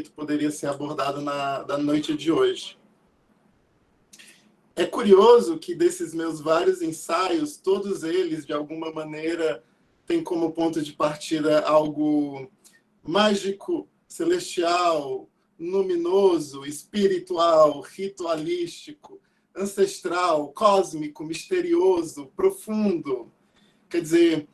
poderia ser abordado da noite de hoje. É curioso que desses meus vários ensaios, todos eles, de alguma maneira, têm como ponto de partida algo mágico, celestial, luminoso, espiritual, ritualístico, ancestral, cósmico, misterioso, profundo. Quer dizer,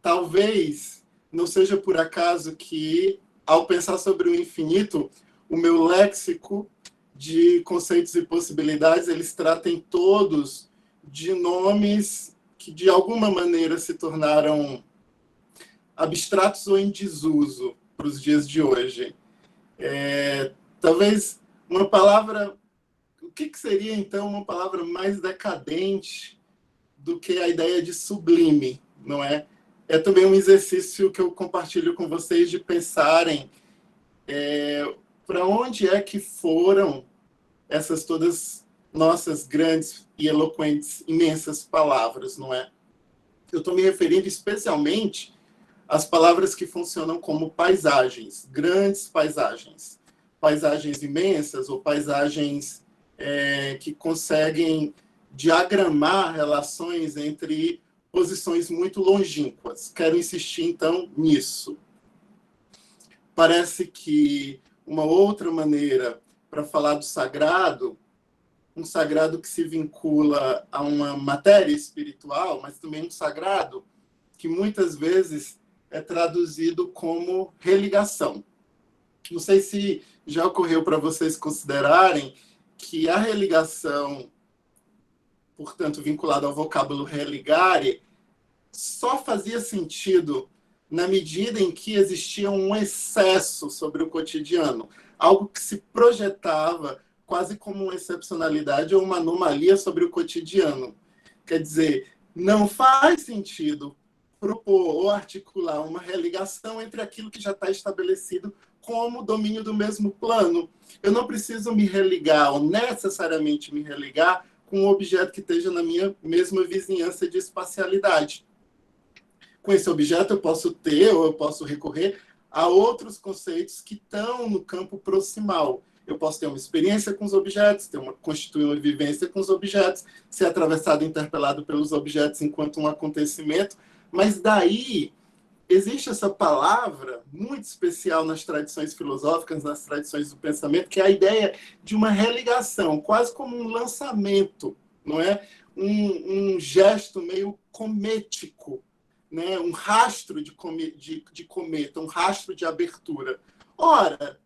talvez não seja por acaso que, ao pensar sobre o infinito, o meu léxico de conceitos e possibilidades, eles tratem todos de nomes que, de alguma maneira, se tornaram abstratos ou em desuso para os dias de hoje. Talvez uma palavra... O que seria, então, uma palavra mais decadente do que a ideia de sublime, não é? É também um exercício que eu compartilho com vocês de pensarem para onde é que foram essas todas nossas grandes e eloquentes, imensas palavras, não é? Eu estou me referindo especialmente às palavras que funcionam como paisagens, grandes paisagens, paisagens imensas ou paisagens que conseguem diagramar relações entre posições muito longínquas. Quero insistir, então, nisso. Parece que uma outra maneira para falar do sagrado, um sagrado que se vincula a uma matéria espiritual, mas também um sagrado que muitas vezes é traduzido como religação. Não sei se já ocorreu para vocês considerarem que a religação, portanto, vinculada ao vocábulo religare, só fazia sentido na medida em que existia um excesso sobre o cotidiano, algo que se projetava quase como uma excepcionalidade ou uma anomalia sobre o cotidiano. Quer dizer, não faz sentido propor ou articular uma religação entre aquilo que já está estabelecido como domínio do mesmo plano. Eu não preciso me religar, ou necessariamente me religar, com um objeto que esteja na minha mesma vizinhança de espacialidade. Com esse objeto eu posso ter, ou eu posso recorrer a outros conceitos que estão no campo proximal. Eu posso ter uma experiência com os objetos, constituir uma vivência com os objetos, ser atravessado e interpelado pelos objetos enquanto um acontecimento, mas daí existe essa palavra muito especial nas tradições filosóficas, nas tradições do pensamento, que é a ideia de uma religação, quase como um lançamento, não é? Um gesto meio comético, né? Um rastro de cometa, um rastro de abertura. Ora,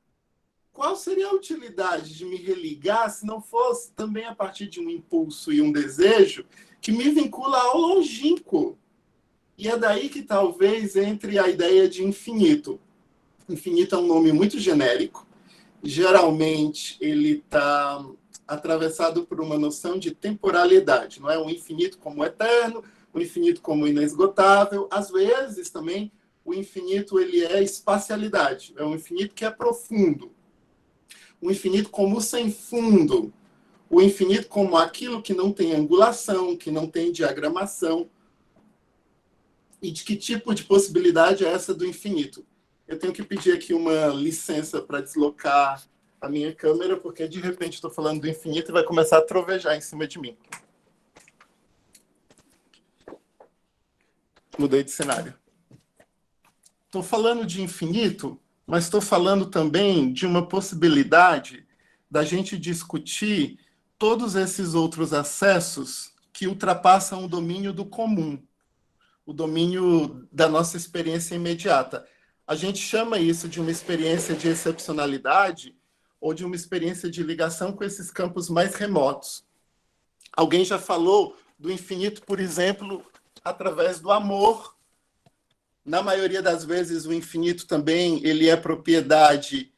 qual seria a utilidade de me religar se não fosse também a partir de um impulso e um desejo que me vincula ao longínquo? E é daí que talvez entre a ideia de infinito. Infinito é um nome muito genérico. Geralmente ele está atravessado por uma noção de temporalidade. Não é o infinito como eterno, o infinito como inesgotável. Às vezes também o infinito ele é espacialidade. É um infinito que é profundo. O infinito como sem fundo. O infinito como aquilo que não tem angulação, que não tem diagramação. E de que tipo de possibilidade é essa do infinito? Eu tenho que pedir aqui uma licença para deslocar a minha câmera, porque de repente estou falando do infinito e vai começar a trovejar em cima de mim. Mudei de cenário. Estou falando de infinito, mas estou falando também de uma possibilidade da gente discutir todos esses outros acessos que ultrapassam o domínio do comum, o domínio da nossa experiência imediata. A gente chama isso de uma experiência de excepcionalidade ou de uma experiência de ligação com esses campos mais remotos. Alguém já falou do infinito, por exemplo, através do amor. Na maioria das vezes, o infinito também ele é propriedade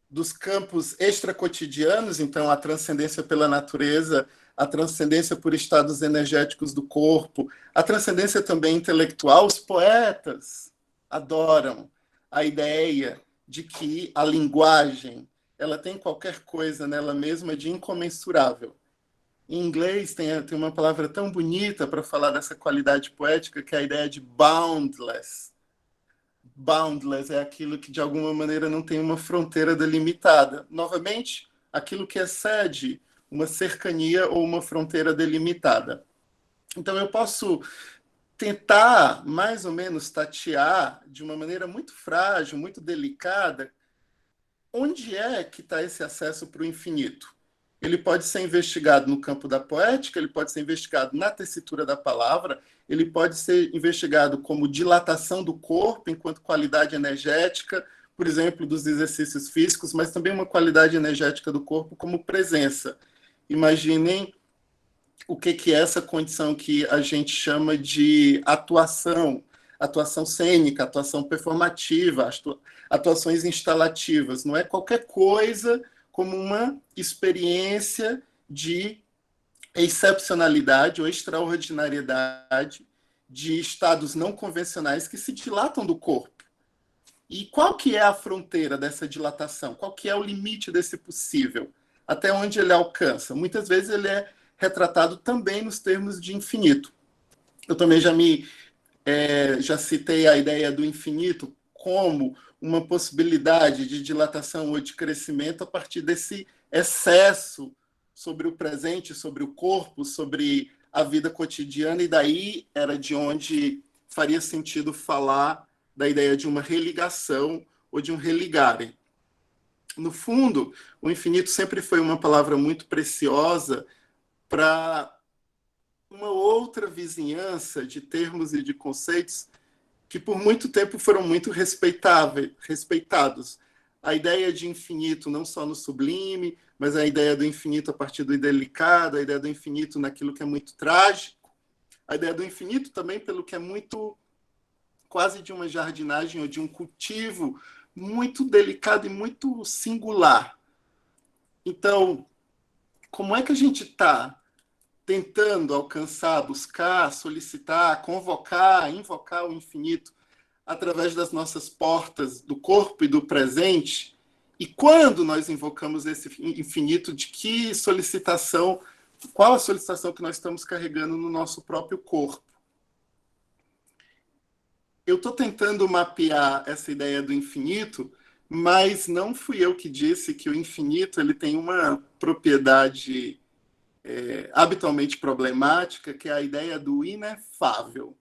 dos campos extracotidianos, então a transcendência pela natureza, a transcendência por estados energéticos do corpo, a transcendência também intelectual. Os poetas adoram a ideia de que a linguagem ela tem qualquer coisa nela mesma de incomensurável. Em inglês tem uma palavra tão bonita para falar dessa qualidade poética, que é a ideia de boundless. boundless é aquilo que, de alguma maneira, não tem uma fronteira delimitada. Novamente, aquilo que excede uma cercania ou uma fronteira delimitada. Então, eu posso tentar, mais ou menos, tatear de uma maneira muito frágil, muito delicada, onde é que está esse acesso para o infinito. Ele pode ser investigado no campo da poética, ele pode ser investigado na tessitura da palavra, ele pode ser investigado como dilatação do corpo enquanto qualidade energética, por exemplo, dos exercícios físicos, mas também uma qualidade energética do corpo como presença. Imaginem o que é essa condição que a gente chama de atuação, atuação cênica, atuação performativa, atuações instalativas. Não é qualquer coisa como uma experiência de excepcionalidade ou extraordinariedade de estados não convencionais que se dilatam do corpo. E qual que é a fronteira dessa dilatação? Qual que é o limite desse possível? Até onde ele alcança? Muitas vezes ele é retratado também nos termos de infinito. Eu também já citei a ideia do infinito como uma possibilidade de dilatação ou de crescimento a partir desse excesso sobre o presente, sobre o corpo, sobre a vida cotidiana, e daí era de onde faria sentido falar da ideia de uma religação ou de um religare. No fundo, o infinito sempre foi uma palavra muito preciosa para uma outra vizinhança de termos e de conceitos que por muito tempo foram muito respeitados. A ideia de infinito não só no sublime, mas a ideia do infinito a partir do indelicado, a ideia do infinito naquilo que é muito trágico, a ideia do infinito também pelo que é muito quase de uma jardinagem ou de um cultivo muito delicado e muito singular. Então, como é que a gente está tentando alcançar, buscar, solicitar, convocar, invocar o infinito através das nossas portas do corpo e do presente? E quando nós invocamos esse infinito, de que solicitação, qual a solicitação que nós estamos carregando no nosso próprio corpo? Eu estou tentando mapear essa ideia do infinito, mas não fui eu que disse que o infinito ele tem uma propriedade habitualmente problemática, que é a ideia do inefável.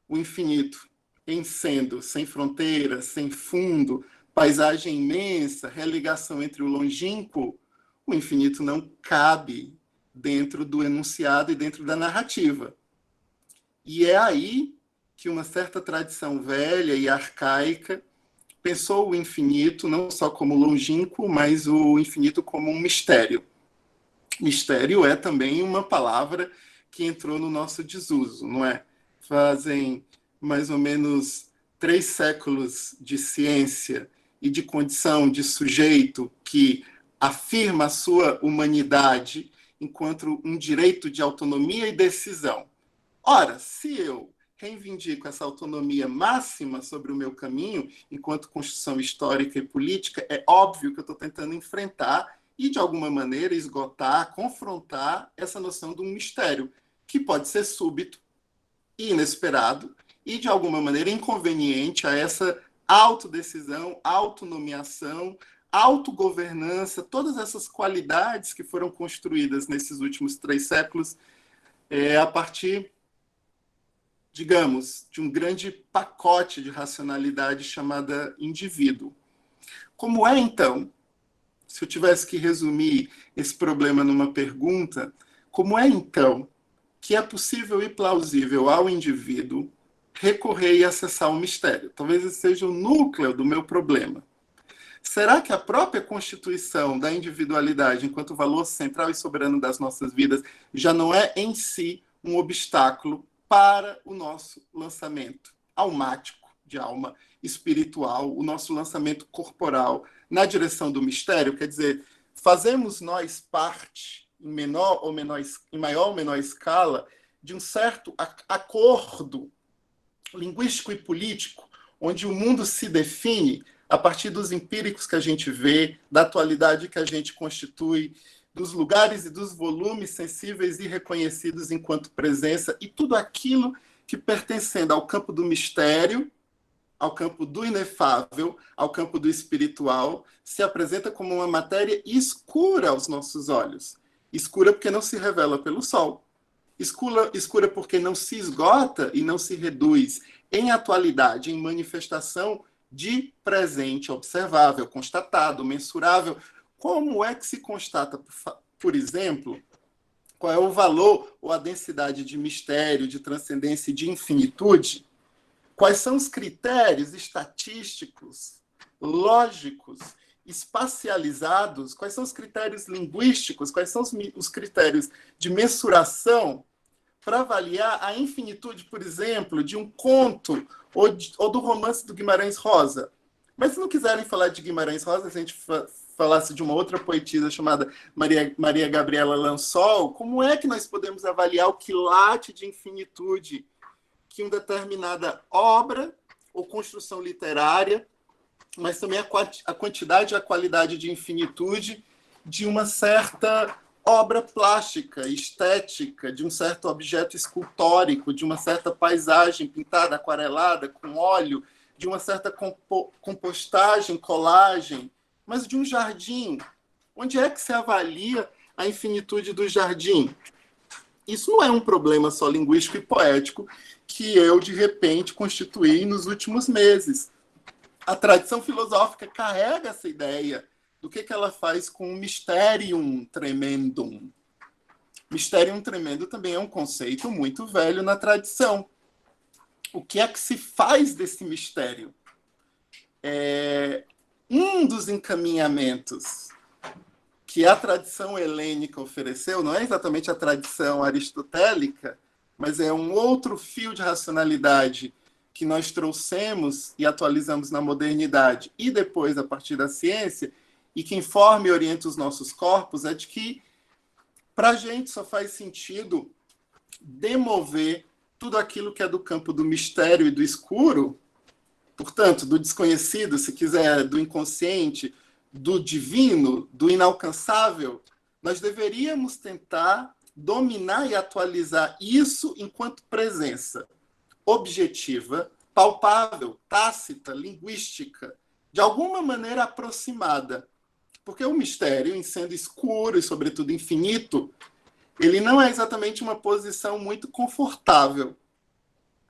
O infinito em sendo sem fronteiras, sem fundo, paisagem imensa, religação entre o longínquo, o infinito não cabe dentro do enunciado e dentro da narrativa. E é aí que uma certa tradição velha e arcaica pensou o infinito não só como longínquo, mas o infinito como um mistério. Mistério é também uma palavra que entrou no nosso desuso, não é? Fazem mais ou menos 3 séculos de ciência e de condição de sujeito que afirma a sua humanidade enquanto um direito de autonomia e decisão. Ora, se eu reivindico essa autonomia máxima sobre o meu caminho, enquanto construção histórica e política, é óbvio que eu estou tentando enfrentar e, de alguma maneira, esgotar, confrontar essa noção de um mistério, que pode ser súbito, inesperado e, de alguma maneira, inconveniente a essa autodecisão, autonomeação, autogovernança, todas essas qualidades que foram construídas nesses últimos 3 séculos a partir, digamos, de um grande pacote de racionalidade chamada indivíduo. Como é, então, se eu tivesse que resumir esse problema numa pergunta, como é, então, que é possível e plausível ao indivíduo recorrer e acessar o mistério? Talvez esse seja o núcleo do meu problema. Será que a própria constituição da individualidade, enquanto valor central e soberano das nossas vidas, já não é em si um obstáculo para o nosso lançamento almático de alma espiritual, o nosso lançamento corporal na direção do mistério? Quer dizer, fazemos nós parte, em maior ou menor escala, de um certo acordo linguístico e político, onde o mundo se define a partir dos empíricos que a gente vê, da atualidade que a gente constitui, dos lugares e dos volumes sensíveis e reconhecidos enquanto presença, e tudo aquilo que, pertencendo ao campo do mistério, ao campo do inefável, ao campo do espiritual, se apresenta como uma matéria escura aos nossos olhos. Escura porque não se revela pelo sol. Escura porque não se esgota e não se reduz em atualidade, em manifestação de presente observável, constatado, mensurável. Como é que se constata, por exemplo, qual é o valor ou a densidade de mistério, de transcendência e de infinitude? Quais são os critérios estatísticos, lógicos, espacializados? Quais são os critérios linguísticos? Quais são os critérios de mensuração para avaliar a infinitude, por exemplo, de um conto ou do romance do Guimarães Rosa? Mas se não quiserem falar de Guimarães Rosa, se a gente falasse de uma outra poetisa chamada Maria Gabriela Lansol, como é que nós podemos avaliar o quilate de infinitude que uma determinada obra ou construção literária, mas também a quantidade e a qualidade de infinitude de uma certa obra plástica, estética, de um certo objeto escultórico, de uma certa paisagem pintada, aquarelada, com óleo, de uma certa compostagem, colagem, mas de um jardim. Onde é que se avalia a infinitude do jardim? Isso não é um problema só linguístico e poético que eu, de repente, constituí nos últimos meses. A tradição filosófica carrega essa ideia do que ela faz com o mysterium tremendum. Mysterium tremendum também é um conceito muito velho na tradição. O que é que se faz desse mistério? Um dos encaminhamentos que a tradição helênica ofereceu, não é exatamente a tradição aristotélica, mas é um outro fio de racionalidade que nós trouxemos e atualizamos na modernidade e depois a partir da ciência, e que informa e orienta os nossos corpos, é de que para a gente só faz sentido demover tudo aquilo que é do campo do mistério e do escuro, portanto, do desconhecido, se quiser, do inconsciente, do divino, do inalcançável. Nós deveríamos tentar dominar e atualizar isso enquanto presença objetiva, palpável, tácita, linguística, de alguma maneira aproximada. Porque o mistério, em sendo escuro e, sobretudo, infinito, ele não é exatamente uma posição muito confortável.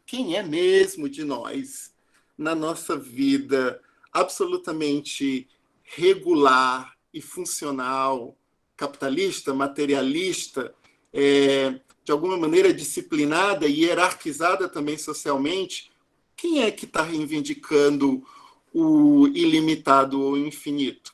Quem é mesmo de nós, na nossa vida absolutamente regular e funcional, capitalista, materialista, de alguma maneira disciplinada e hierarquizada também socialmente, quem é que está reivindicando o ilimitado ou o infinito?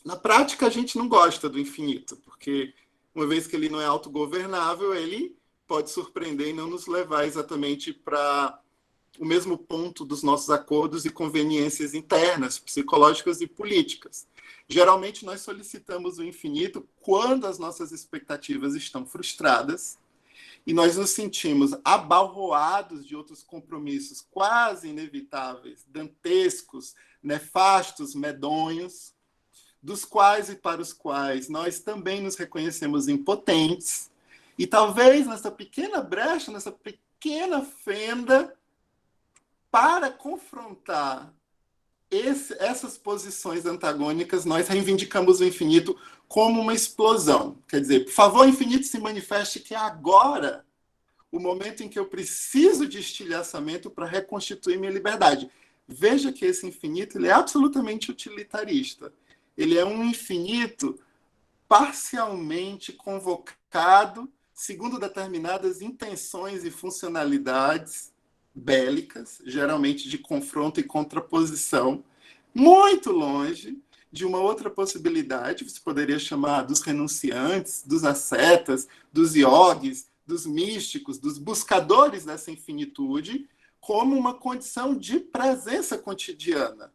Na prática, a gente não gosta do infinito, porque uma vez que ele não é autogovernável, ele pode surpreender e não nos levar exatamente para o mesmo ponto dos nossos acordos e conveniências internas, psicológicas e políticas. Geralmente, nós solicitamos o infinito quando as nossas expectativas estão frustradas e nós nos sentimos abalroados de outros compromissos quase inevitáveis, dantescos, nefastos, medonhos, dos quais e para os quais nós também nos reconhecemos impotentes, e talvez nessa pequena brecha, nessa pequena fenda, para confrontar essas posições antagônicas, nós reivindicamos o infinito como uma explosão. Quer dizer, por favor, infinito, se manifeste que é agora o momento em que eu preciso de estilhaçamento para reconstituir minha liberdade. Veja que esse infinito ele é absolutamente utilitarista. Ele é um infinito parcialmente convocado segundo determinadas intenções e funcionalidades bélicas, geralmente de confronto e contraposição, muito longe de uma outra possibilidade, que se poderia chamar dos renunciantes, dos ascetas, dos iogues, dos místicos, dos buscadores dessa infinitude, como uma condição de presença cotidiana,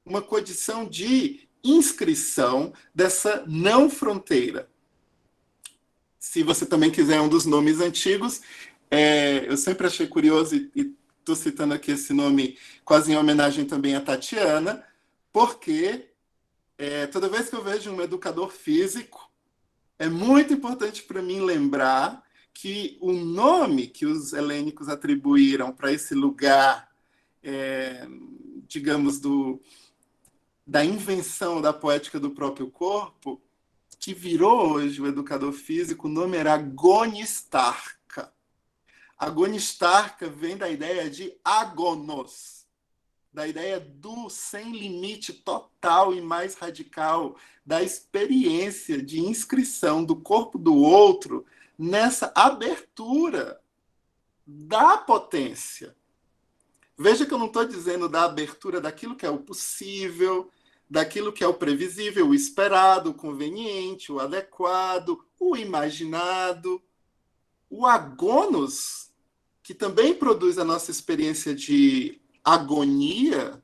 uma condição de inscrição dessa não fronteira. Se você também quiser um dos nomes antigos, eu sempre achei curioso, e estou citando aqui esse nome quase em homenagem também a Tatiana, porque toda vez que eu vejo um educador físico, é muito importante para mim lembrar que o nome que os helênicos atribuíram para esse lugar digamos, da invenção da poética do próprio corpo, que virou hoje o educador físico, o nome era agonistarca. Agonistarca vem da ideia de agonos, da ideia do sem limite total e mais radical, da experiência de inscrição do corpo do outro nessa abertura da potência. Veja que eu não estou dizendo da abertura daquilo que é o possível, daquilo que é o previsível, o esperado, o conveniente, o adequado, o imaginado. O agonos, que também produz a nossa experiência de agonia,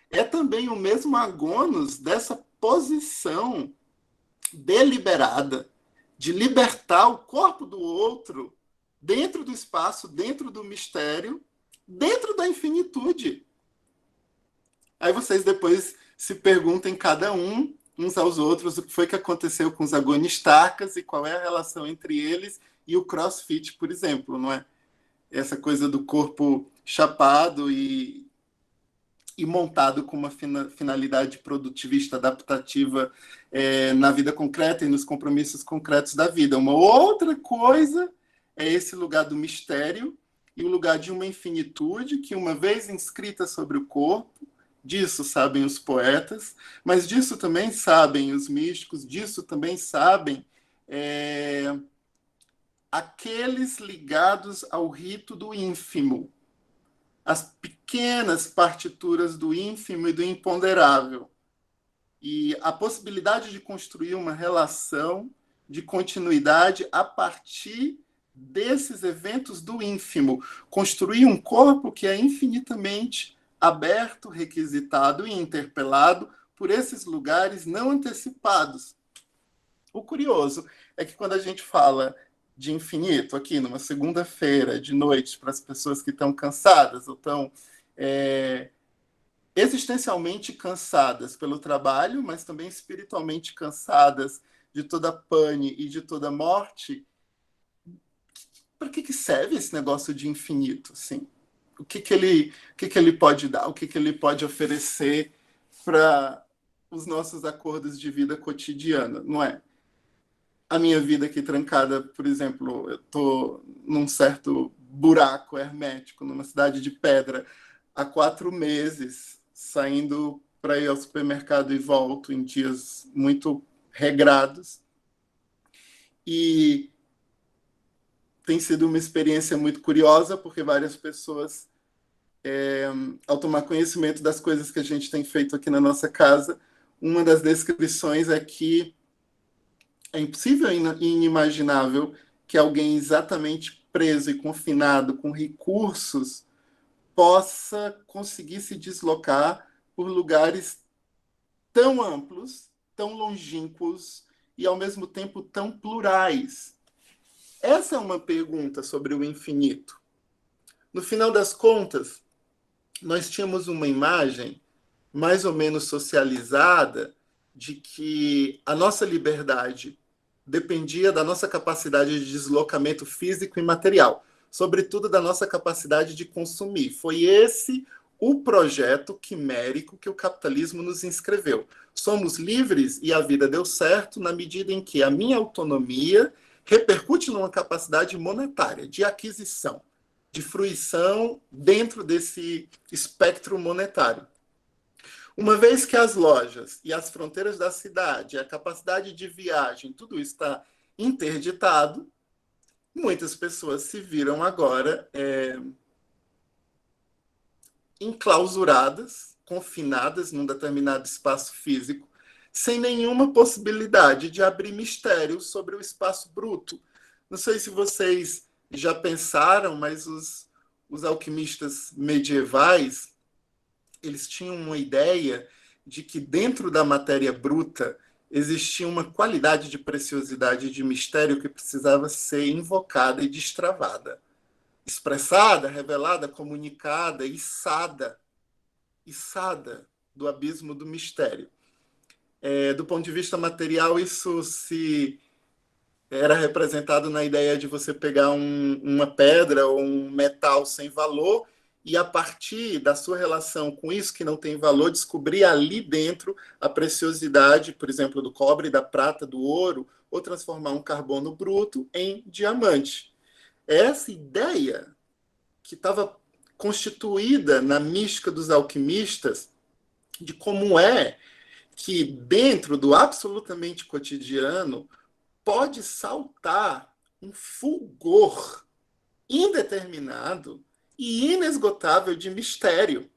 é também o mesmo agonos dessa posição deliberada de libertar o corpo do outro dentro do espaço, dentro do mistério, dentro da infinitude. Aí vocês depois se perguntem cada um, uns aos outros, o que foi que aconteceu com os agonistacas e qual é a relação entre eles e o CrossFit, por exemplo, não é? Essa coisa do corpo chapado e montado com uma finalidade produtivista, adaptativa na vida concreta e nos compromissos concretos da vida. Uma outra coisa é esse lugar do mistério e o lugar de uma infinitude que, uma vez inscrita sobre o corpo, disso sabem os poetas, mas disso também sabem os místicos, disso também sabem aqueles ligados ao rito do ínfimo, as pequenas partituras do ínfimo e do imponderável, e a possibilidade de construir uma relação de continuidade a partir desses eventos do ínfimo, construir um corpo que é infinitamente aberto, requisitado e interpelado por esses lugares não antecipados. O curioso é que quando a gente fala de infinito aqui numa segunda-feira de noite para as pessoas que estão cansadas ou estão existencialmente cansadas pelo trabalho, mas também espiritualmente cansadas de toda pane e de toda morte, para que serve esse negócio de infinito? Assim? O que ele pode dar? O que ele pode oferecer para os nossos acordos de vida cotidiana? Não é? A minha vida aqui trancada, por exemplo, eu estou num certo buraco hermético, numa cidade de pedra, há 4 meses, saindo para ir ao supermercado e volto em dias muito regrados. E tem sido uma experiência muito curiosa, porque várias pessoas, ao tomar conhecimento das coisas que a gente tem feito aqui na nossa casa, uma das descrições é que é impossível e inimaginável que alguém exatamente preso e confinado, com recursos, possa conseguir se deslocar por lugares tão amplos, tão longínquos e, ao mesmo tempo, tão plurais. Essa é uma pergunta sobre o infinito. No final das contas, nós tínhamos uma imagem mais ou menos socializada de que a nossa liberdade dependia da nossa capacidade de deslocamento físico e material, sobretudo da nossa capacidade de consumir. Foi esse o projeto quimérico que o capitalismo nos inscreveu. Somos livres e a vida deu certo na medida em que a minha autonomia repercute numa capacidade monetária, de aquisição, de fruição dentro desse espectro monetário. Uma vez que as lojas e as fronteiras da cidade, a capacidade de viagem, tudo isso está interditado, muitas pessoas se viram agora enclausuradas, confinadas num determinado espaço físico, sem nenhuma possibilidade de abrir mistério sobre o espaço bruto. Não sei se vocês já pensaram, mas os alquimistas medievais, eles tinham uma ideia de que dentro da matéria bruta existia uma qualidade de preciosidade e de mistério que precisava ser invocada e destravada, expressada, revelada, comunicada, içada do abismo do mistério. Do ponto de vista material, isso era representado na ideia de você pegar uma pedra ou um metal sem valor e a partir da sua relação com isso que não tem valor, descobrir ali dentro a preciosidade, por exemplo, do cobre, da prata, do ouro, ou transformar um carbono bruto em diamante. Essa ideia que estava constituída na mística dos alquimistas de como é que dentro do absolutamente cotidiano pode saltar um fulgor indeterminado e inesgotável de mistério.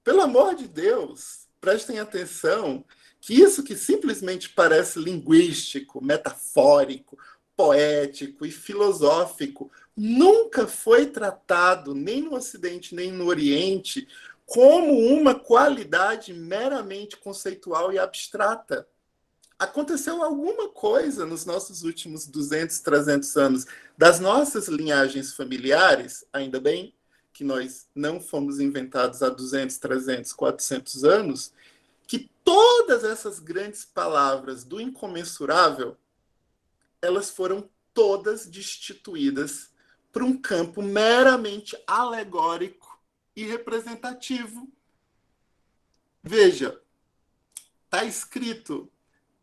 Pelo amor de Deus, prestem atenção que isso que simplesmente parece linguístico, metafórico, poético e filosófico nunca foi tratado, nem no Ocidente, nem no Oriente, como uma qualidade meramente conceitual e abstrata. Aconteceu alguma coisa nos nossos últimos 200, 300 anos das nossas linhagens familiares, ainda bem que nós não fomos inventados há 200, 300, 400 anos, que todas essas grandes palavras do incomensurável, elas foram todas destituídas para um campo meramente alegórico e representativo. Veja, está escrito,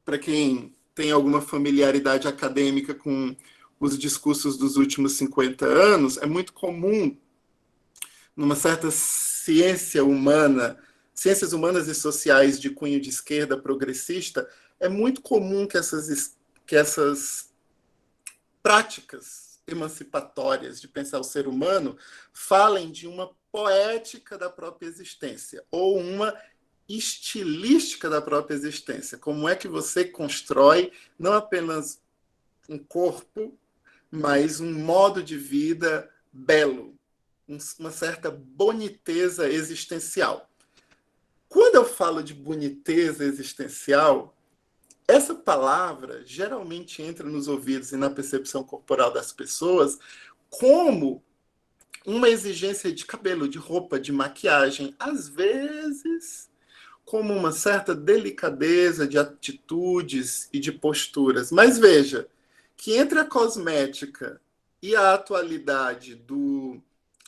para quem tem alguma familiaridade acadêmica com os discursos dos últimos 50 anos, é muito comum, numa certa ciência humana, ciências humanas e sociais de cunho de esquerda progressista, é muito comum que essas práticas emancipatórias de pensar o ser humano falem de uma poética da própria existência, ou uma estilística da própria existência. Como é que você constrói não apenas um corpo, mas um modo de vida belo, uma certa boniteza existencial. Quando eu falo de boniteza existencial, essa palavra geralmente entra nos ouvidos e na percepção corporal das pessoas como uma exigência de cabelo, de roupa, de maquiagem, às vezes como uma certa delicadeza de atitudes e de posturas. Mas veja que entre a cosmética e a atualidade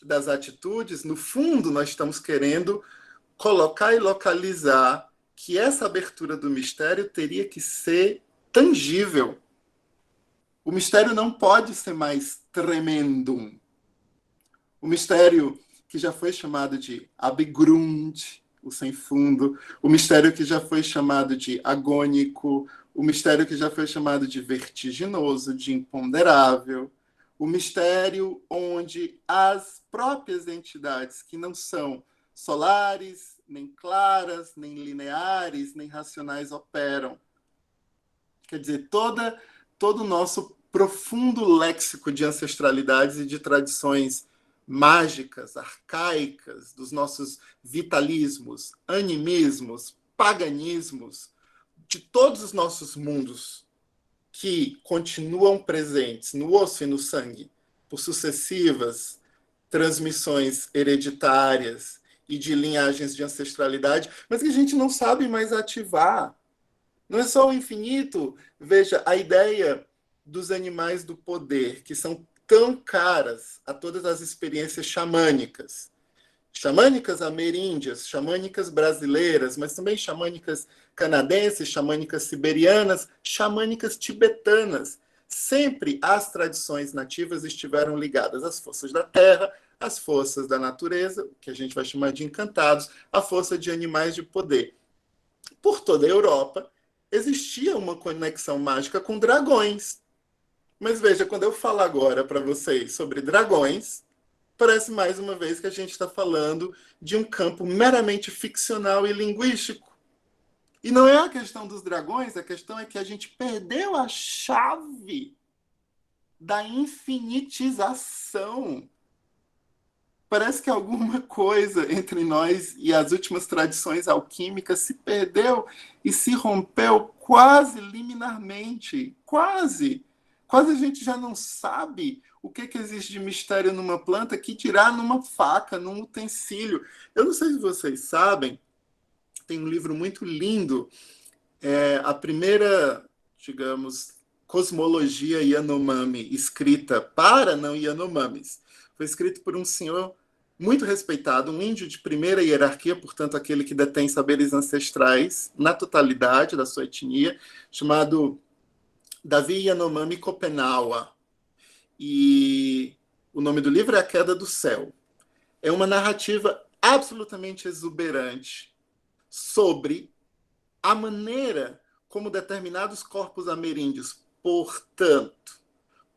das atitudes, no fundo, nós estamos querendo colocar e localizar que essa abertura do mistério teria que ser tangível. O mistério não pode ser mais tremendum. O mistério que já foi chamado de Abgrund, o sem fundo, o mistério que já foi chamado de agônico, o mistério que já foi chamado de vertiginoso, de imponderável, o mistério onde as próprias entidades que não são solares, nem claras, nem lineares, nem racionais operam. Quer dizer, todo o nosso profundo léxico de ancestralidades e de tradições mágicas, arcaicas, dos nossos vitalismos, animismos, paganismos, de todos os nossos mundos que continuam presentes no osso e no sangue por sucessivas transmissões hereditárias e de linhagens de ancestralidade, mas que a gente não sabe mais ativar. Não é só o infinito. Veja, a ideia dos animais do poder, que são tão caras a todas as experiências xamânicas. Xamânicas ameríndias, xamânicas brasileiras, mas também xamânicas canadenses, xamânicas siberianas, xamânicas tibetanas. Sempre as tradições nativas estiveram ligadas às forças da terra, às forças da natureza, que a gente vai chamar de encantados, à força de animais de poder. Por toda a Europa, existia uma conexão mágica com dragões. Mas veja, quando eu falo agora para vocês sobre dragões, parece mais uma vez que a gente está falando de um campo meramente ficcional e linguístico. E não é a questão dos dragões, a questão é que a gente perdeu a chave da infinitização. Parece que alguma coisa entre nós e as últimas tradições alquímicas se perdeu e se rompeu quase liminarmente. Quase. Quase a gente já não sabe o que existe de mistério numa planta que dirá numa faca, num utensílio. Eu não sei se vocês sabem, tem um livro muito lindo, a primeira, digamos, cosmologia Yanomami escrita para não Yanomamis. Foi escrito por um senhor muito respeitado, um índio de primeira hierarquia, portanto, aquele que detém saberes ancestrais na totalidade da sua etnia, chamado Davi Yanomami Kopenawa. E o nome do livro é A Queda do Céu. É uma narrativa absolutamente exuberante sobre a maneira como determinados corpos ameríndios, portanto,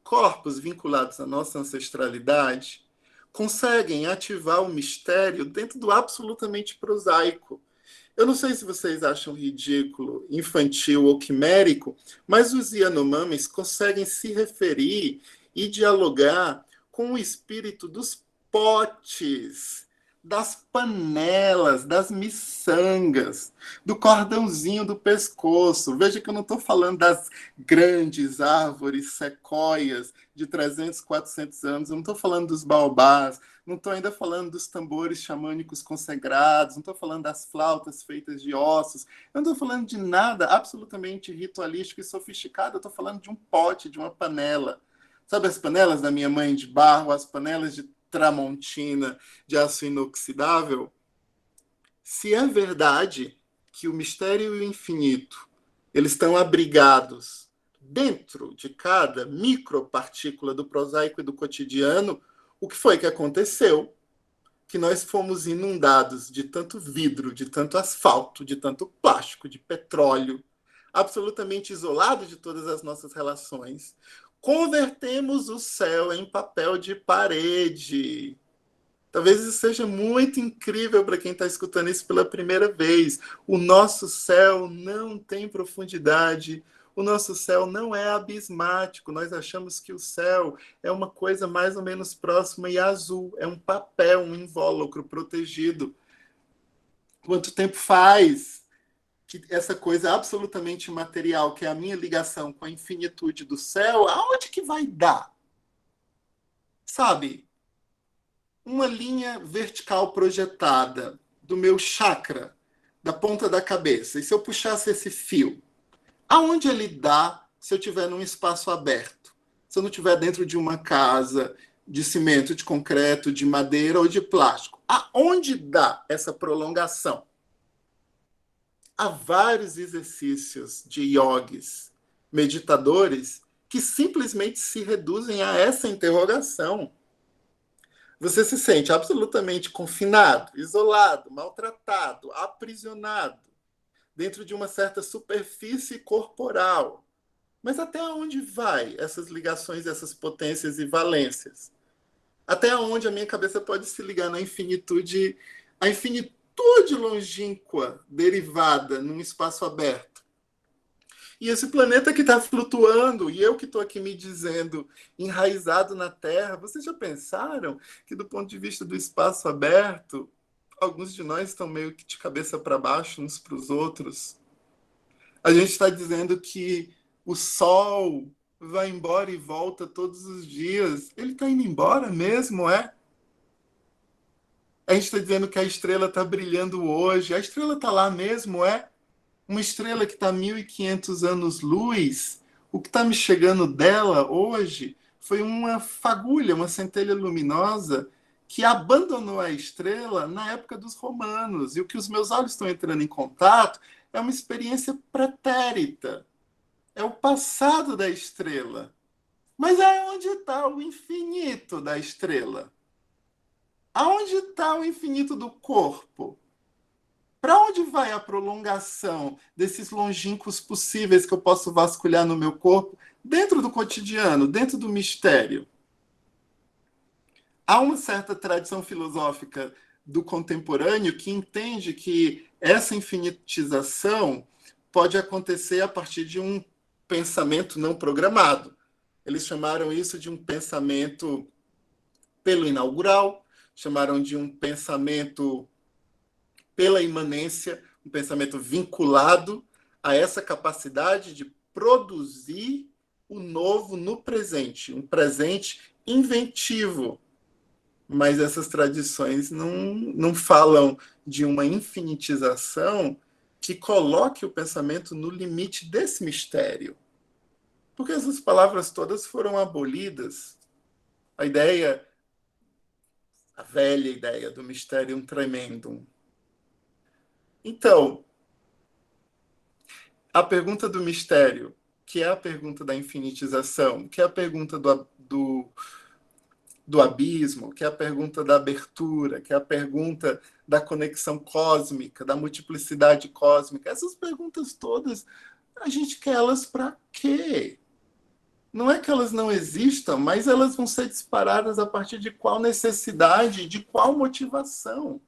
corpos vinculados à nossa ancestralidade, conseguem ativar o mistério dentro do absolutamente prosaico. Eu não sei se vocês acham ridículo, infantil ou quimérico, mas os Yanomamis conseguem se referir e dialogar com o espírito dos potes, das panelas, das miçangas, do cordãozinho do pescoço. Veja que eu não estou falando das grandes árvores sequoias de 300, 400 anos, eu não estou falando dos baobás, não estou ainda falando dos tambores xamânicos consagrados, não estou falando das flautas feitas de ossos, eu não estou falando de nada absolutamente ritualístico e sofisticado, eu estou falando de um pote, de uma panela. Sabe as panelas da minha mãe de barro, as panelas de tramontina, de aço inoxidável? Se é verdade que o mistério e o infinito eles estão abrigados dentro de cada micropartícula do prosaico e do cotidiano, o que foi que aconteceu? Que nós fomos inundados de tanto vidro, de tanto asfalto, de tanto plástico, de petróleo, absolutamente isolado de todas as nossas relações. Convertemos o céu em papel de parede. Talvez isso seja muito incrível para quem está escutando isso pela primeira vez. O nosso céu não tem profundidade, o nosso céu não é abismático. Nós achamos que o céu é uma coisa mais ou menos próxima e azul, é um papel, um invólucro protegido. Quanto tempo faz que essa coisa absolutamente material, que é a minha ligação com a infinitude do céu, aonde que vai dar? Sabe? Uma linha vertical projetada do meu chakra, da ponta da cabeça, e se eu puxasse esse fio, aonde ele dá se eu estiver num espaço aberto? Se eu não estiver dentro de uma casa de cimento, de concreto, de madeira ou de plástico? Aonde dá essa prolongação? Há vários exercícios de yogis, meditadores, que simplesmente se reduzem a essa interrogação. Você se sente absolutamente confinado, isolado, maltratado, aprisionado, dentro de uma certa superfície corporal. Mas até onde vai essas ligações, essas potências e valências? Até onde a minha cabeça pode se ligar na infinitude, a infinitude longínqua derivada num espaço aberto? E esse planeta que está flutuando, e eu que estou aqui me dizendo enraizado na Terra, vocês já pensaram que, do ponto de vista do espaço aberto, alguns de nós estão meio que de cabeça para baixo uns para os outros? A gente está dizendo que o Sol vai embora e volta todos os dias. Ele está indo embora mesmo, é? A gente está dizendo que a estrela está brilhando hoje. A estrela está lá mesmo, é? Uma estrela que está a 1.500 anos-luz, o que está me chegando dela hoje foi uma fagulha, uma centelha luminosa que abandonou a estrela na época dos romanos. E o que os meus olhos estão entrando em contato é uma experiência pretérita. É o passado da estrela. Mas aonde está o infinito da estrela? Aonde está o infinito do corpo? Para onde vai a prolongação desses longínquos possíveis que eu posso vasculhar no meu corpo, dentro do cotidiano, dentro do mistério? Há uma certa tradição filosófica do contemporâneo que entende que essa infinitização pode acontecer a partir de um pensamento não programado. Eles chamaram isso de um pensamento pelo inaugural, chamaram de um pensamento pela imanência, um pensamento vinculado a essa capacidade de produzir o novo no presente, um presente inventivo. Mas essas tradições não falam de uma infinitização que coloque o pensamento no limite desse mistério. Porque essas palavras todas foram abolidas. A ideia a velha ideia do mysterium tremendum. Então, a pergunta do mistério, que é a pergunta da infinitização, que é a pergunta do abismo, que é a pergunta da abertura, que é a pergunta da conexão cósmica, da multiplicidade cósmica, essas perguntas todas, a gente quer elas para quê? Não é que elas não existam, mas elas vão ser disparadas a partir de qual necessidade, de qual motivação.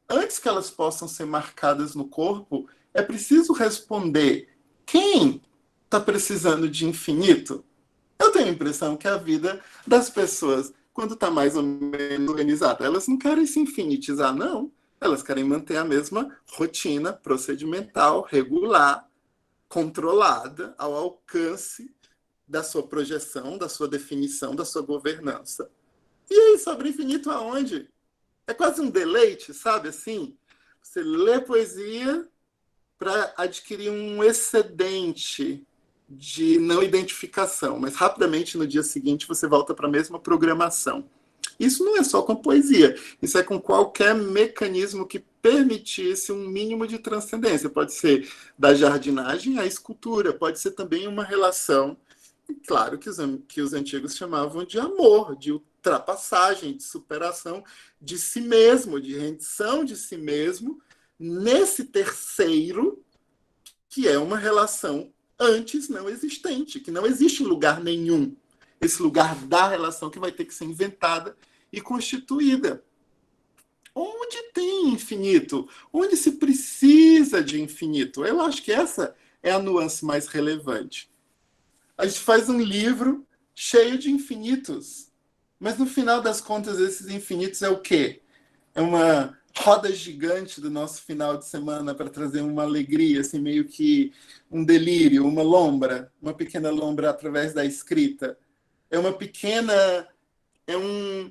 Antes que elas possam ser marcadas no corpo, é preciso responder: quem está precisando de infinito? Eu tenho a impressão que a vida das pessoas, quando está mais ou menos organizada, elas não querem se infinitizar, não. Elas querem manter a mesma rotina procedimental, regular, controlada, ao alcance da sua projeção, da sua definição, da sua governança. E aí, sobre infinito aonde? É quase um deleite, sabe assim? Você lê poesia para adquirir um excedente de não identificação, mas rapidamente no dia seguinte você volta para a mesma programação. Isso não é só com poesia, isso é com qualquer mecanismo que permitisse um mínimo de transcendência. Pode ser da jardinagem à escultura, pode ser também uma relação, claro, que os antigos chamavam de amor, de ultrapassagem, de superação de si mesmo, de rendição de si mesmo, nesse terceiro, que é uma relação antes não existente, que não existe em lugar nenhum. Esse lugar da relação que vai ter que ser inventada e constituída. Onde tem infinito? Onde se precisa de infinito? Eu acho que essa é a nuance mais relevante. A gente faz um livro cheio de infinitos, mas no final das contas esses infinitos é o quê? É uma roda gigante do nosso final de semana para trazer uma alegria, assim, meio que um delírio, uma lombra, uma pequena lombra através da escrita. É uma pequena, é um,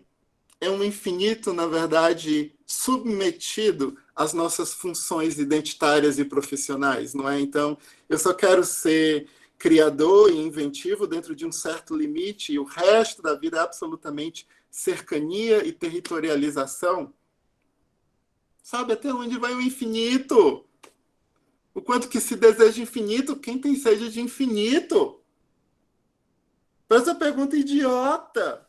é um infinito, na verdade, submetido às nossas funções identitárias e profissionais, não é? Então, eu só quero ser criador e inventivo dentro de um certo limite e o resto da vida é absolutamente cercania e territorialização. Sabe até onde vai o infinito? O quanto que se deseja infinito, quem tem sede de infinito? Essa pergunta idiota.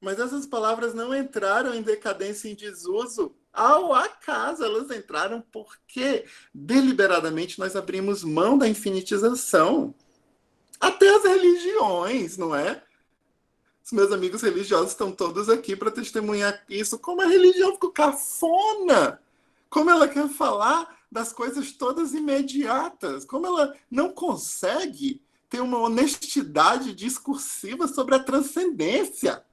Mas essas palavras não entraram em decadência e em desuso ao acaso. Elas entraram porque deliberadamente nós abrimos mão da infinitização. Até as religiões, não é? Os meus amigos religiosos estão todos aqui para testemunhar isso. Como a religião ficou cafona. Como ela quer falar das coisas todas imediatas. Como ela não consegue ter uma honestidade discursiva sobre a transcendência.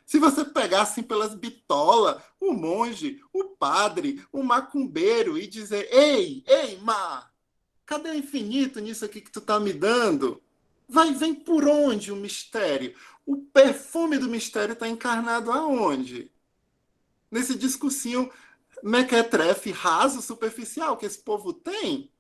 Se você pegar assim pelas bitolas, o monge, o padre, o macumbeiro e dizer: ei, Mar, cadê o infinito nisso aqui que tu tá me dando? Vem por onde o mistério? O perfume do mistério está encarnado aonde? Nesse discursinho mequetrefe, raso, superficial que esse povo tem?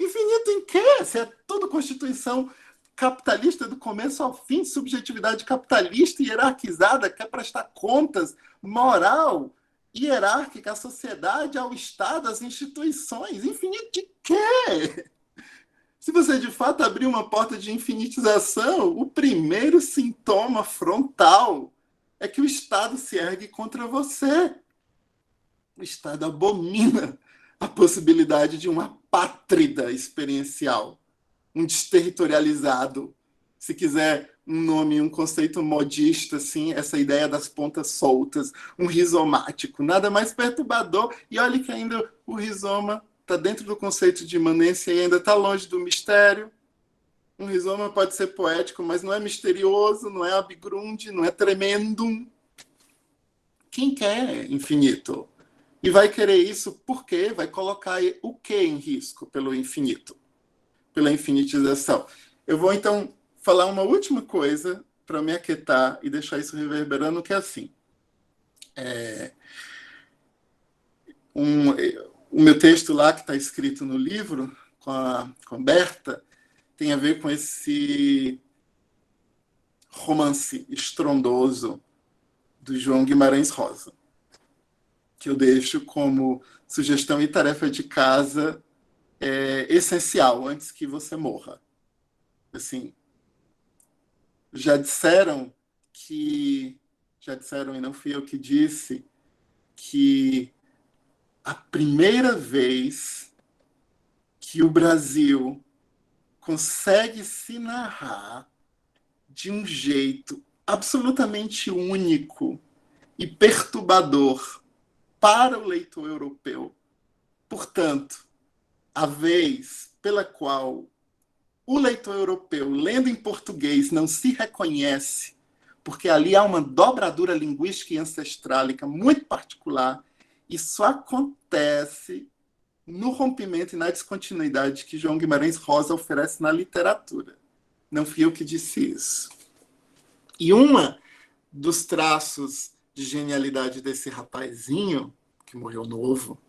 Infinito em quê? Se é toda Constituição capitalista do começo ao fim, subjetividade capitalista hierarquizada, quer prestar contas, moral, hierárquica à sociedade, ao Estado, às instituições. Infinito de quê? Se você de fato abrir uma porta de infinitização, o primeiro sintoma frontal é que o Estado se ergue contra você. O Estado abomina a possibilidade de uma pátrida experiencial, um desterritorializado, se quiser um nome, um conceito modista, assim, essa ideia das pontas soltas, um rizomático, nada mais perturbador. E olha que ainda o rizoma está dentro do conceito de imanência e ainda está longe do mistério. Um rizoma pode ser poético, mas não é misterioso, não é abgrunde, não é tremendum. Quem quer infinito? E vai querer isso porque vai colocar o que em risco pelo infinito? Pela infinitização. Eu vou, então, falar uma última coisa para me aquietar e deixar isso reverberando, que é assim. O meu texto lá, que está escrito no livro, com a Berta, tem a ver com esse romance estrondoso do João Guimarães Rosa, que eu deixo como sugestão e tarefa de casa essencial antes que você morra. Assim, já disseram e não fui eu que disse, que a primeira vez que o Brasil consegue se narrar de um jeito absolutamente único e perturbador para o leitor europeu. Portanto, a vez pela qual o leitor europeu, lendo em português, não se reconhece, porque ali há uma dobradura linguística e ancestrálica muito particular, isso acontece no rompimento e na descontinuidade que João Guimarães Rosa oferece na literatura. Não fui eu que disse isso. E uma dos traços de genialidade desse rapazinho, que morreu novo,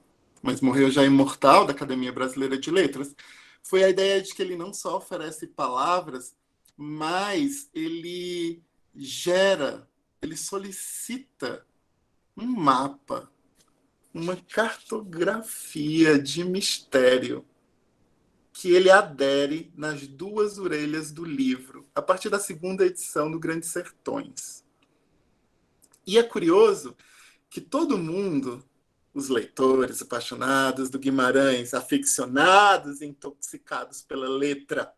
mas morreu já imortal, da Academia Brasileira de Letras, foi a ideia de que ele não só oferece palavras, mas ele ele solicita um mapa, uma cartografia de mistério que ele adere nas duas orelhas do livro, a partir da segunda edição do Grandes Sertões. E é curioso que todo mundo, os leitores apaixonados do Guimarães, aficionados, intoxicados pela letra,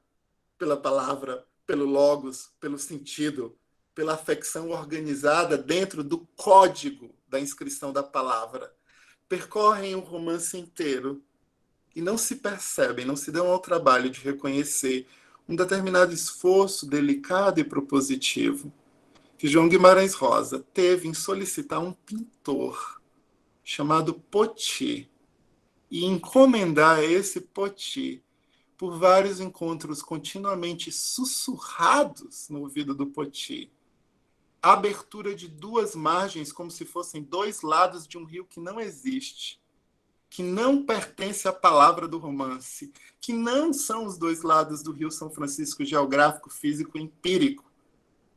pela palavra, pelo logos, pelo sentido, pela afecção organizada dentro do código da inscrição da palavra, percorrem o romance inteiro e não se percebem, não se dão ao trabalho de reconhecer um determinado esforço delicado e propositivo que João Guimarães Rosa teve em solicitar um pintor chamado Poti e encomendar a esse Poti, por vários encontros continuamente sussurrados no ouvido do Poti, a abertura de duas margens como se fossem dois lados de um rio que não existe, que não pertence à palavra do romance, que não são os dois lados do Rio São Francisco geográfico, físico, empírico.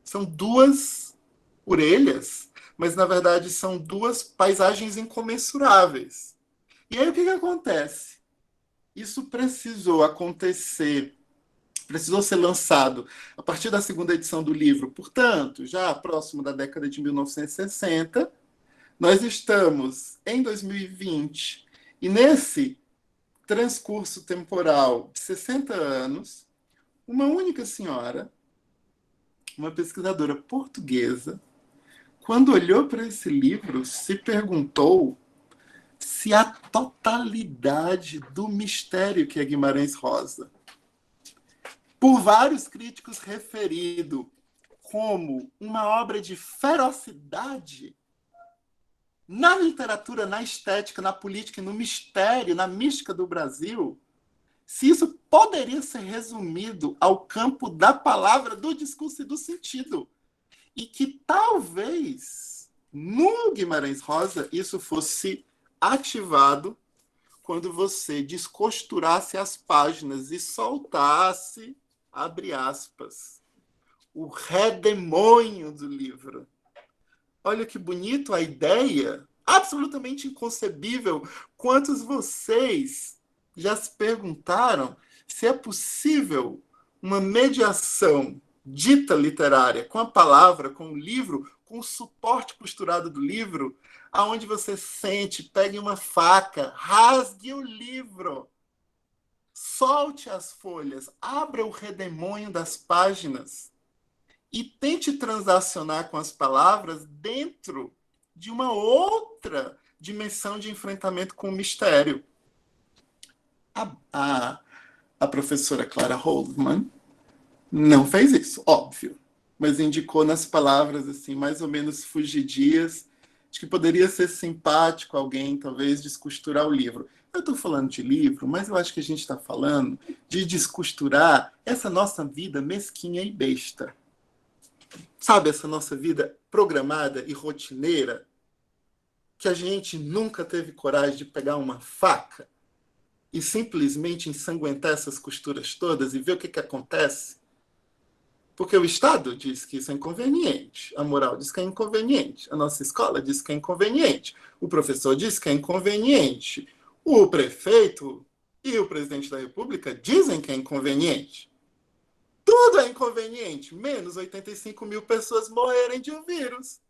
São duas orelhas, mas na verdade são duas paisagens incomensuráveis. E aí o que acontece? Isso precisou acontecer, precisou ser lançado a partir da segunda edição do livro, portanto, já próximo da década de 1960. Nós estamos em 2020 e nesse transcurso temporal de 60 anos, uma única senhora, uma pesquisadora portuguesa, quando olhou para esse livro, se perguntou se a totalidade do mistério que é Guimarães Rosa, por vários críticos referido como uma obra de ferocidade na literatura, na estética, na política, no mistério, na mística do Brasil, se isso poderia ser resumido ao campo da palavra, do discurso e do sentido. E que talvez no Guimarães Rosa isso fosse ativado quando você descosturasse as páginas e soltasse, abre aspas, o redemoinho do livro. Olha que bonito a ideia, absolutamente inconcebível. Quantos vocês já se perguntaram se é possível uma mediação dita literária com a palavra, com o livro, com o suporte costurado do livro, aonde você sente, pegue uma faca, rasgue o livro, solte as folhas, abra o redemoinho das páginas e tente transacionar com as palavras dentro de uma outra dimensão de enfrentamento com o mistério. A professora Clara Holdman não fez isso, óbvio, mas indicou nas palavras assim, mais ou menos fugidias, de que poderia ser simpático alguém, talvez, descosturar o livro. Eu estou falando de livro, mas eu acho que a gente está falando de descosturar essa nossa vida mesquinha e besta. Sabe, essa nossa vida programada e rotineira, que a gente nunca teve coragem de pegar uma faca e simplesmente ensanguentar essas costuras todas e ver o que acontece? Porque o Estado diz que isso é inconveniente, a moral diz que é inconveniente, a nossa escola diz que é inconveniente, o professor diz que é inconveniente, o prefeito e o presidente da República dizem que é inconveniente. Tudo é inconveniente, menos 85 mil pessoas morrerem de um vírus.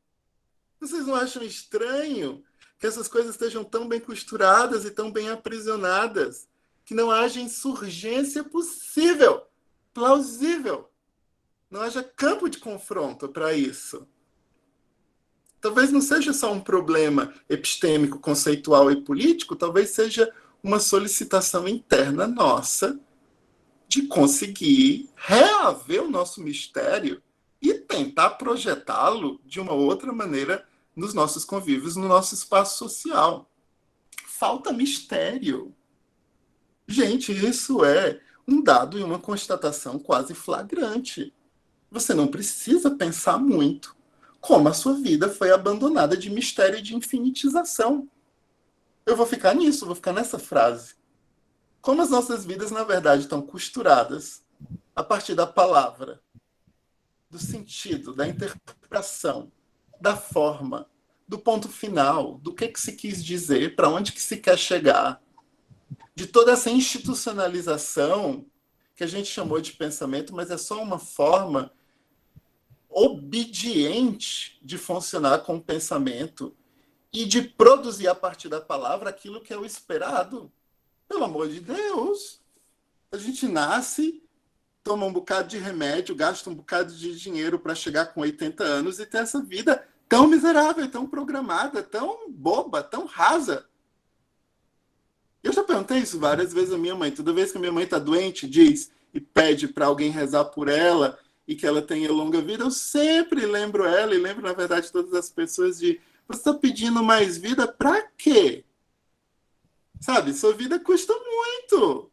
Vocês não acham estranho que essas coisas estejam tão bem costuradas e tão bem aprisionadas, que não haja insurgência possível, plausível? Não haja campo de confronto para isso. Talvez não seja só um problema epistêmico, conceitual e político, talvez seja uma solicitação interna nossa de conseguir reaver o nosso mistério e tentar projetá-lo de uma outra maneira nos nossos convívios, no nosso espaço social. Falta mistério. Gente, isso é um dado e uma constatação quase flagrante. Você não precisa pensar muito como a sua vida foi abandonada de mistério e de infinitização. Eu vou ficar nisso, vou ficar nessa frase. Como as nossas vidas, na verdade, estão costuradas a partir da palavra, do sentido, da interpretação, da forma, do ponto final, do que se quis dizer, para onde que se quer chegar, de toda essa institucionalização que a gente chamou de pensamento, mas é só uma forma obediente de funcionar com o pensamento e de produzir a partir da palavra aquilo que é o esperado. Pelo amor de Deus! A gente nasce, toma um bocado de remédio, gasta um bocado de dinheiro para chegar com 80 anos e ter essa vida tão miserável, tão programada, tão boba, tão rasa. Eu já perguntei isso várias vezes à minha mãe. Toda vez que a minha mãe está doente, diz e pede para alguém rezar por ela e que ela tenha longa vida, eu sempre lembro ela e lembro, na verdade, todas as pessoas de: você está pedindo mais vida para quê? Sabe, sua vida custa muito.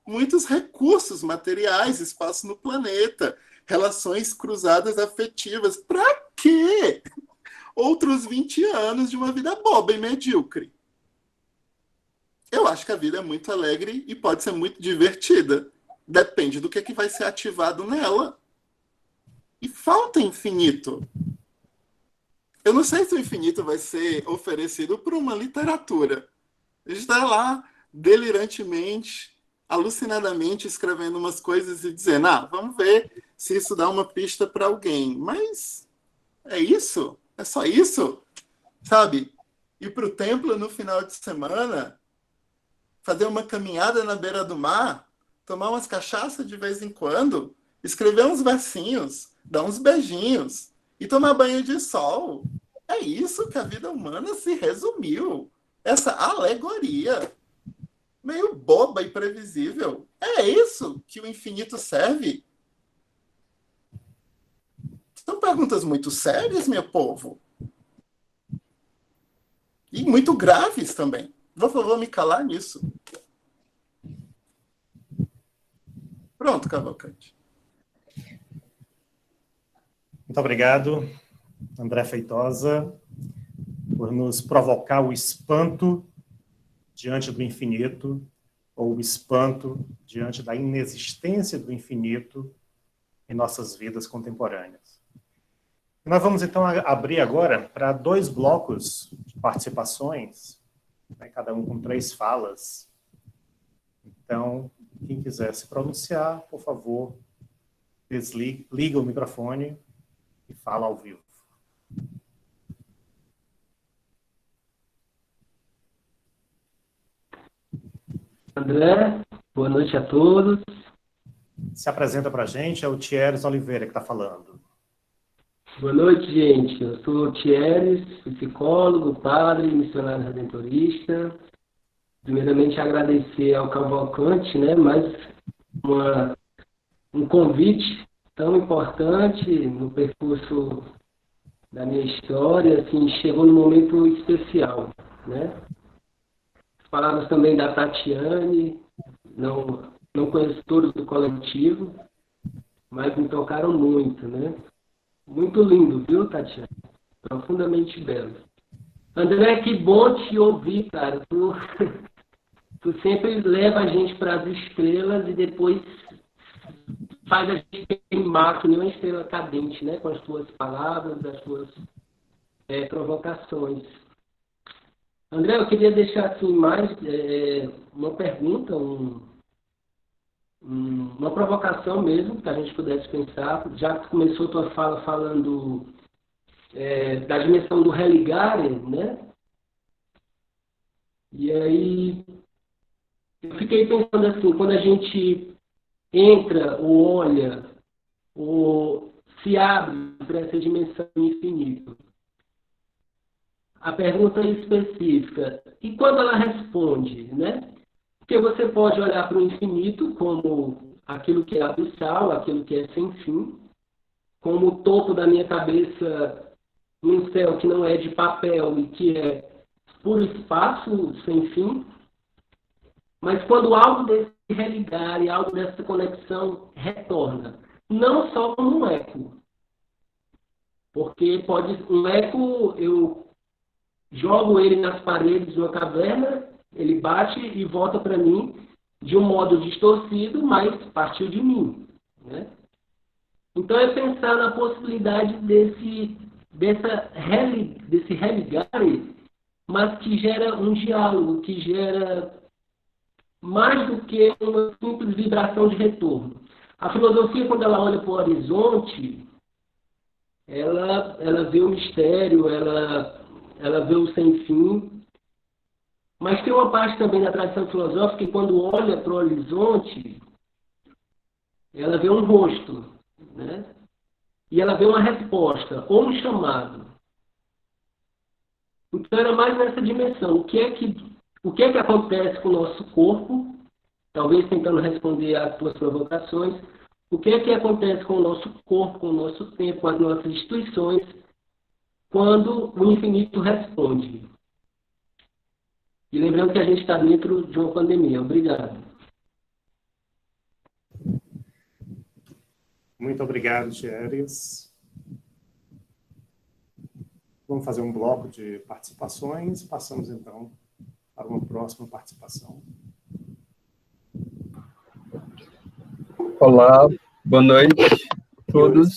Muitos recursos materiais, espaço no planeta, relações cruzadas afetivas. Para quê? Outros 20 anos de uma vida boba e medíocre. Eu acho que a vida é muito alegre e pode ser muito divertida. Depende do que vai ser ativado nela. E falta infinito. Eu não sei se o infinito vai ser oferecido por uma literatura. A gente está lá, delirantemente, alucinadamente, escrevendo umas coisas e dizendo: vamos ver se isso dá uma pista para alguém. Mas é isso? É só isso? Sabe? Ir para o templo no final de semana, fazer uma caminhada na beira do mar, tomar umas cachaças de vez em quando, escrever uns versinhos, dar uns beijinhos e tomar banho de sol. É isso que a vida humana se resumiu. Essa alegoria meio boba e previsível. É isso que o infinito serve? São perguntas muito sérias, meu povo. E muito graves também. Vou me calar nisso. Pronto, Cavalcante. Muito obrigado, André Feitosa, por nos provocar o espanto diante do infinito, ou o espanto diante da inexistência do infinito em nossas vidas contemporâneas. E nós vamos, então, abrir agora para 2 blocos de participações, né, cada um com 3 falas. Então, quem quiser se pronunciar, por favor, liga o microfone e fala ao vivo. André, boa noite a todos. Se apresenta para a gente, é o Thieres Oliveira que está falando. Boa noite, gente. Eu sou o Thieres, psicólogo, padre, missionário redentorista. Primeiramente, agradecer ao Cavalcante, né, mais um convite tão importante no percurso da minha história, assim, chegou num momento especial, né? Palavras também da Tatiane, não conheço todos do coletivo, mas me tocaram muito, né? Muito lindo, viu, Tatiane? Profundamente belo. André, que bom te ouvir, cara. Tu sempre leva a gente para as estrelas e depois faz a gente queimar que nem uma estrela cadente, né? Com as suas palavras, as suas provocações. André, eu queria deixar assim mais uma pergunta, uma provocação mesmo, que a gente pudesse pensar, já que começou tua fala falando da dimensão do religare, né? E aí eu fiquei pensando assim, quando a gente entra ou olha ou se abre para essa dimensão infinita, a pergunta é específica, e quando ela responde, né? Porque você pode olhar para o infinito como aquilo que é abissal, aquilo que é sem fim, como o topo da minha cabeça num céu que não é de papel e que é puro espaço sem fim. Mas quando algo desse religar e algo dessa conexão retorna, não só como um eco, porque pode um eco, eu jogo ele nas paredes de uma caverna, ele bate e volta para mim de um modo distorcido, mas partiu de mim, né? Então é pensar na possibilidade desse religar, mas que gera um diálogo, que gera mais do que uma simples vibração de retorno. A filosofia, quando ela olha para o horizonte, ela vê o mistério, ela vê o sem fim, mas tem uma parte também da tradição filosófica que, quando olha para o horizonte, ela vê um rosto, né? E ela vê uma resposta, ou um chamado. Então, era mais nessa dimensão. O que é que acontece com o nosso corpo? Talvez tentando responder às tuas provocações. O que é que acontece com o nosso corpo, com o nosso tempo, com as nossas instituições, quando o infinito responde? E lembrando que a gente está dentro de uma pandemia. Obrigado. Muito obrigado, Thieres. Vamos fazer um bloco de participações. Passamos, então, para uma próxima participação. Olá, boa noite a todos.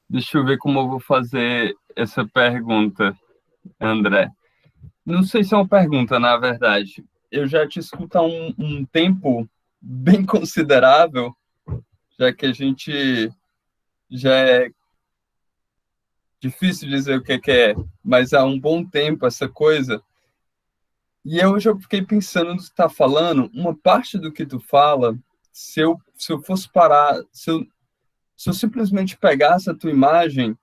Deixa eu ver como eu vou fazer essa pergunta, André. Não sei se é uma pergunta, na verdade. Eu já te escuto há um tempo bem considerável, já que a gente já é difícil dizer o que é, mas há um bom tempo essa coisa. E eu já fiquei pensando no que tu está falando, uma parte do que tu fala, se eu fosse parar, se eu simplesmente pegasse a tua imagem,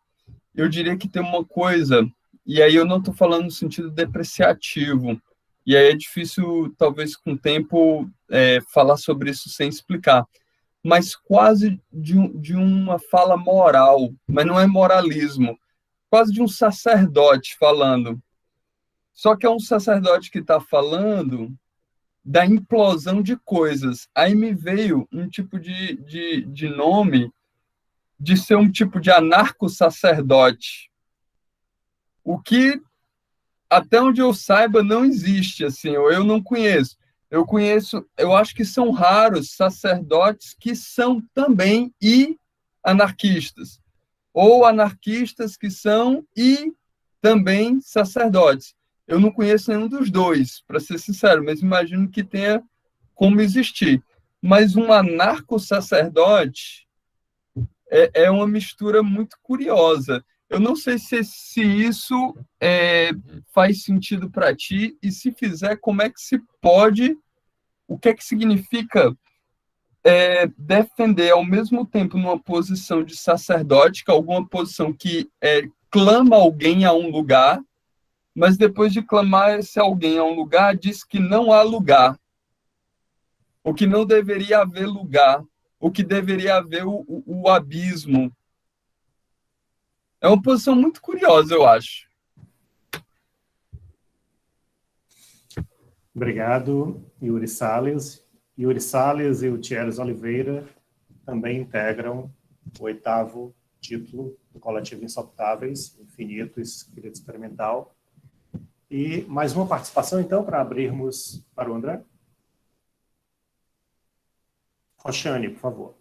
eu diria que tem uma coisa, e aí eu não estou falando no sentido depreciativo, e aí é difícil, talvez com o tempo, falar sobre isso sem explicar, mas quase de uma fala moral, mas não é moralismo, quase de um sacerdote falando. Só que é um sacerdote que está falando da implosão de coisas. Aí me veio um tipo de nome de ser um tipo de anarco-sacerdote. O que, até onde eu saiba, não existe, assim, ou eu não conheço. Eu acho que são raros sacerdotes que são também anarquistas, ou anarquistas que são também sacerdotes. Eu não conheço nenhum dos dois, para ser sincero, mas imagino que tenha como existir. Mas um anarco-sacerdote é uma mistura muito curiosa. Eu não sei se isso faz sentido para ti, e se fizer, como é que se pode, o que é que significa defender ao mesmo tempo numa posição de sacerdote, que é alguma posição que clama alguém a um lugar, mas depois de clamar esse alguém a um lugar, diz que não há lugar, o que não deveria haver lugar, o que deveria haver o abismo. É uma posição muito curiosa, eu acho. Obrigado, Yuri Salles. Yuri Salles e o Thieres Oliveira também integram o 8º título do Coletivo Insopitáveis, Infinito, Espírito Experimental. E mais uma participação, então, para abrirmos para o André. Roxane, por favor.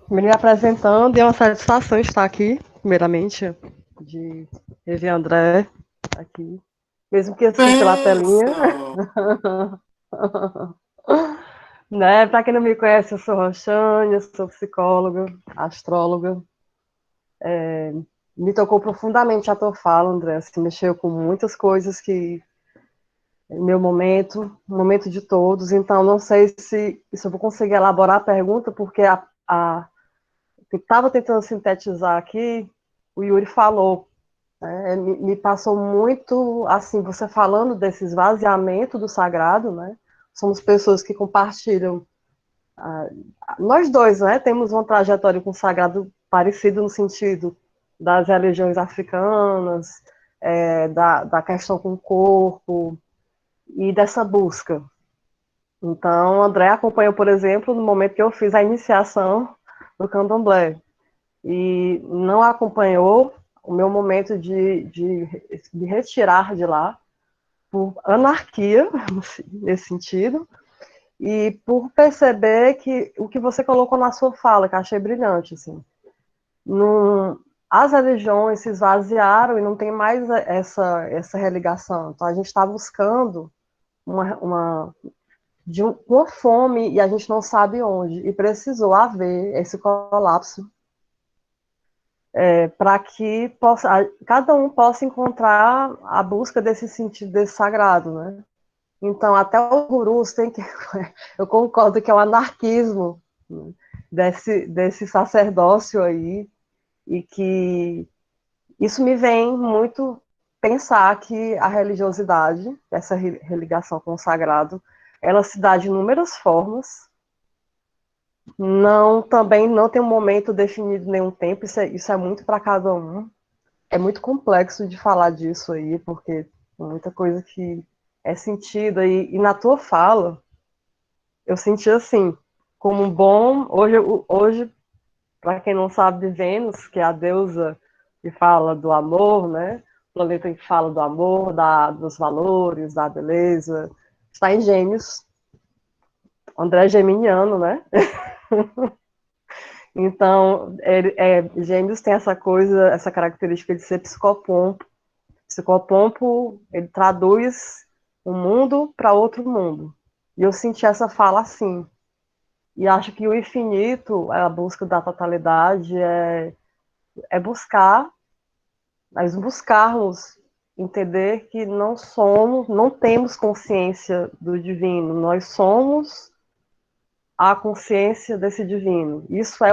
Me apresentando, é uma satisfação estar aqui, primeiramente, de rever André aqui, mesmo que assim pela telinha. Né? Para quem não me conhece, eu sou Roxane, eu sou psicóloga, astróloga. Me tocou profundamente a tua fala, André, assim, mexeu com muitas coisas que meu momento, o momento de todos, então não sei se eu vou conseguir elaborar a pergunta, porque eu estava tentando sintetizar aqui, o Yuri falou, né, me passou muito, assim, você falando desse esvaziamento do sagrado, né, somos pessoas que compartilham, nós dois, né, temos uma trajetória com o sagrado parecido no sentido das religiões africanas, da questão com o corpo, e dessa busca. Então, André acompanhou, por exemplo, no momento que eu fiz a iniciação do candomblé, e não acompanhou o meu momento de retirar de lá, por anarquia, nesse sentido, e por perceber que o que você colocou na sua fala, que eu achei brilhante, assim, as religiões se esvaziaram e não tem mais essa religação. Então, a gente está buscando uma fome e a gente não sabe onde, e precisou haver esse colapso para que cada um possa encontrar a busca desse sentido, desse sagrado, né? Então, até os gurus têm que... Eu concordo que é o anarquismo, né, desse sacerdócio aí, e que isso me vem muito pensar que a religiosidade, essa religação com o sagrado, ela se dá de inúmeras formas, também não tem um momento definido, nenhum tempo, isso é muito para cada um. É muito complexo de falar disso aí, porque tem muita coisa que é sentida, e na tua fala, eu senti assim, como um bom, hoje para quem não sabe de Vênus, que é a deusa que fala do amor, né? O planeta que fala do amor, dos valores, da beleza, está em Gêmeos. André é geminiano, né? Então, Gêmeos tem essa coisa, essa característica de ser psicopompo. Psicopompo, ele traduz um mundo para outro mundo. E eu senti essa fala assim. E acho que o infinito, a busca da totalidade, buscar, nós buscarmos entender que não temos consciência do divino, nós somos a consciência desse divino. Isso é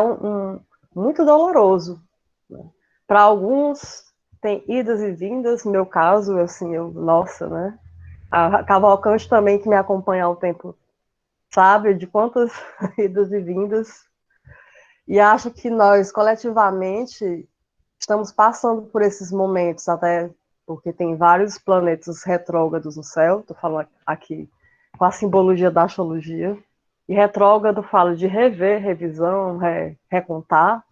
muito doloroso, né? Para alguns tem idas e vindas, no meu caso, assim, nossa, né? A Cavalcante também, que me acompanha há um tempo, sabe de quantas idas e vindas, e acho que nós, coletivamente, estamos passando por esses momentos, até porque tem vários planetas retrógrados no céu, estou falando aqui com a simbologia da astrologia, e retrógrado fala de rever, revisão, recontar,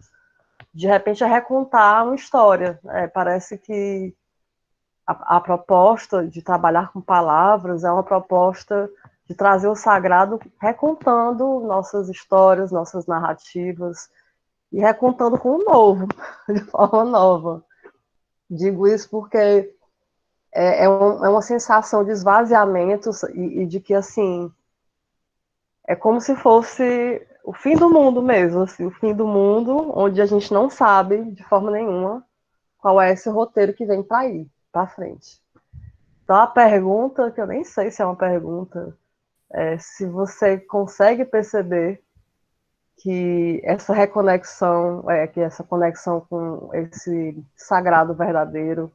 de repente é recontar uma história, parece que a proposta de trabalhar com palavras é uma proposta de trazer o sagrado recontando nossas histórias, nossas narrativas, e recontando com o novo, de forma nova. Digo isso porque é uma sensação de esvaziamento e de que, assim, é como se fosse o fim do mundo mesmo, assim, o fim do mundo, onde a gente não sabe, de forma nenhuma, qual é esse roteiro que vem para ir, para frente. Então, a pergunta, que eu nem sei se é uma pergunta, é se você consegue perceber que essa reconexão, que essa conexão com esse sagrado verdadeiro,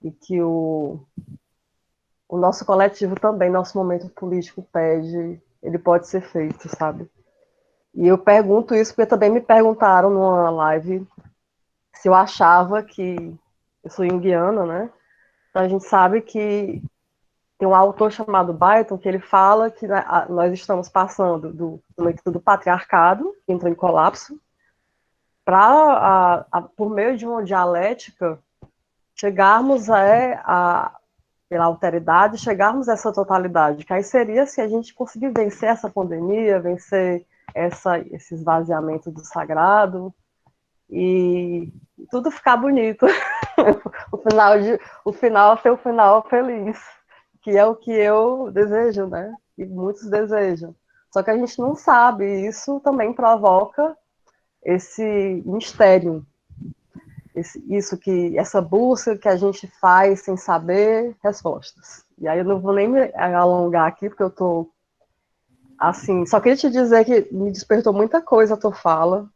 e que o nosso coletivo também, nosso momento político pede, ele pode ser feito, sabe? E eu pergunto isso porque também me perguntaram numa live se eu achava que... Eu sou junguiana, né? Então a gente sabe que tem um autor chamado Byton que ele fala que nós estamos passando do momento do patriarcado, que entrou em colapso, para, por meio de uma dialética, chegarmos pela alteridade, chegarmos a essa totalidade, que aí seria se a gente conseguir vencer essa pandemia, vencer esse esvaziamento do sagrado, e tudo ficar bonito. o final ser o final feliz, que é o que eu desejo, né? E muitos desejam. Só que a gente não sabe, e isso também provoca esse mistério, essa busca que a gente faz sem saber respostas. E aí eu não vou nem me alongar aqui, porque eu tô assim, só queria te dizer que me despertou muita coisa a tua fala,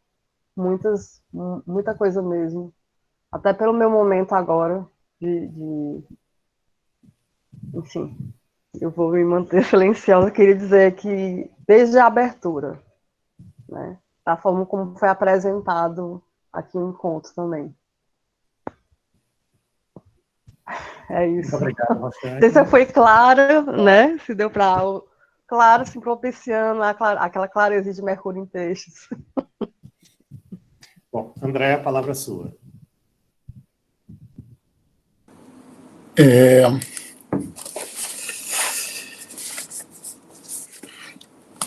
muita coisa mesmo. Até pelo meu momento agora, enfim, eu vou me manter silenciosa. Eu queria dizer que, desde a abertura, né, a forma como foi apresentado aqui o encontro também. É isso. Muito obrigado, Não sei se Roxane. foi clara, né? Se deu para claro, se propiciando aquela clareza de Mercúrio em Peixes. Bom, André, a palavra é sua.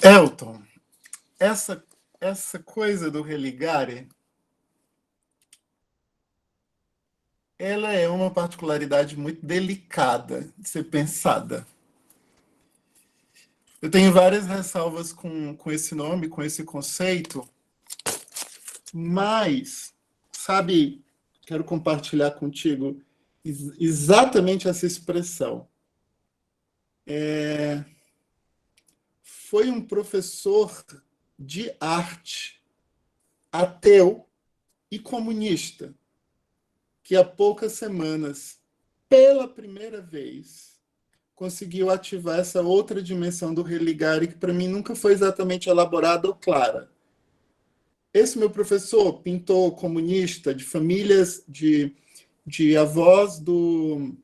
Elton, essa coisa do religare, ela é uma particularidade muito delicada de ser pensada. Eu tenho várias ressalvas com esse nome, com esse conceito, mas, sabe, quero compartilhar contigo exatamente essa expressão. Foi um professor de arte, ateu e comunista, que há poucas semanas, pela primeira vez, conseguiu ativar essa outra dimensão do religare, que para mim nunca foi exatamente elaborada ou clara. Esse meu professor, pintor comunista, de famílias de avós do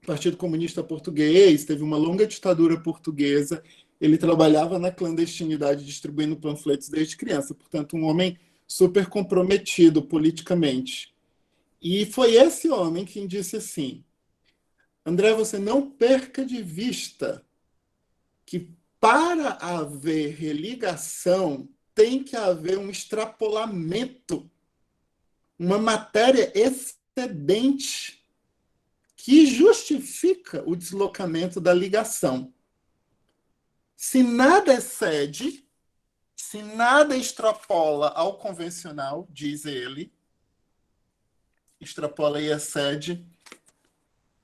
Partido Comunista Português, teve uma longa ditadura portuguesa, ele trabalhava na clandestinidade distribuindo panfletos desde criança, portanto um homem super comprometido politicamente. E foi esse homem quem disse assim: André, você não perca de vista que para haver religação tem que haver um extrapolamento, uma matéria excedente que justifica o deslocamento da ligação. Se nada excede, se nada extrapola ao convencional, diz ele, extrapola e excede,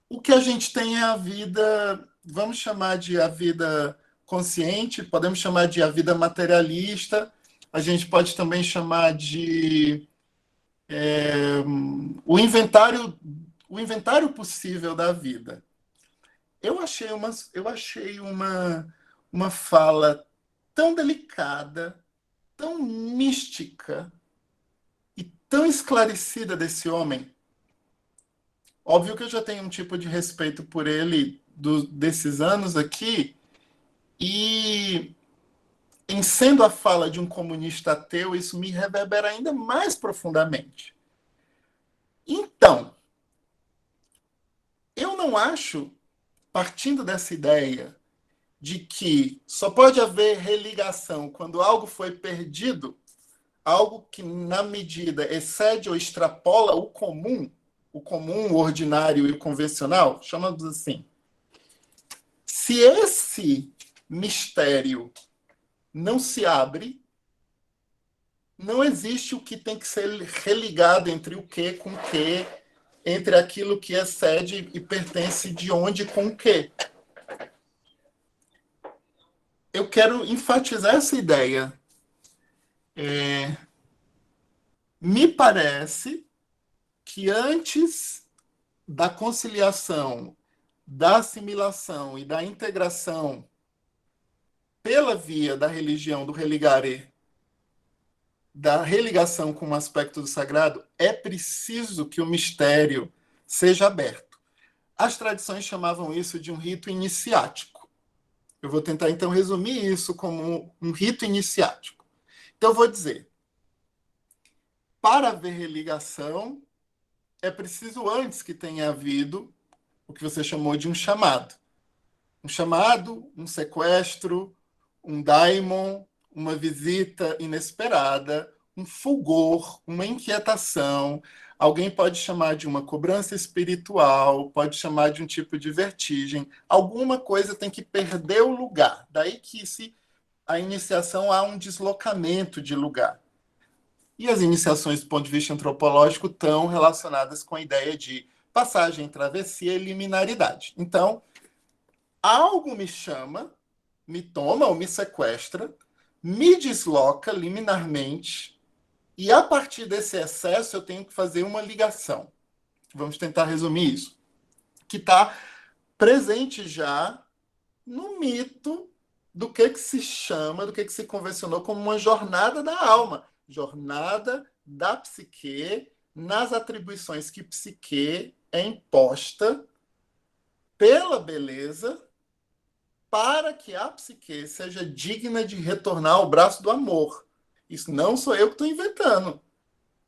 o que a gente tem é a vida, vamos chamar de a vida consciente, podemos chamar de a vida materialista, a gente pode também chamar de o inventário possível da vida. Eu achei uma fala tão delicada, tão mística e tão esclarecida desse homem. Óbvio que eu já tenho um tipo de respeito por ele desses anos aqui, e em sendo a fala de um comunista ateu, isso me reverbera ainda mais profundamente. Então, eu não acho, partindo dessa ideia de que só pode haver religação quando algo foi perdido, algo que, na medida, excede ou extrapola o comum, o ordinário e o convencional, chamamos assim. Se esse mistério não se abre, não existe o que tem que ser religado entre o que com o que, entre aquilo que excede e pertence de onde com o que. Eu quero enfatizar essa ideia. Me parece que antes da conciliação, da assimilação e da integração pela via da religião, do religare, da religação com o aspecto do sagrado, é preciso que o mistério seja aberto. As tradições chamavam isso de um rito iniciático. Eu vou tentar, então, resumir isso como um rito iniciático. Então, eu vou dizer, para haver religação, é preciso antes que tenha havido o que você chamou de um chamado. Um chamado, um sequestro, um daimon, uma visita inesperada, um fulgor, uma inquietação. Alguém pode chamar de uma cobrança espiritual, pode chamar de um tipo de vertigem. Alguma coisa tem que perder o lugar. Daí que a iniciação há um deslocamento de lugar. E as iniciações, do ponto de vista antropológico, estão relacionadas com a ideia de passagem, travessia e liminaridade. Então, algo me chama, me toma ou me sequestra, me desloca liminarmente, e a partir desse excesso eu tenho que fazer uma ligação. Vamos tentar resumir isso. Que está presente já no mito do que se chama, do que se convencionou como uma jornada da alma. Jornada da psique nas atribuições que psique é imposta pela beleza para que a psique seja digna de retornar ao braço do amor. Isso não sou eu que estou inventando.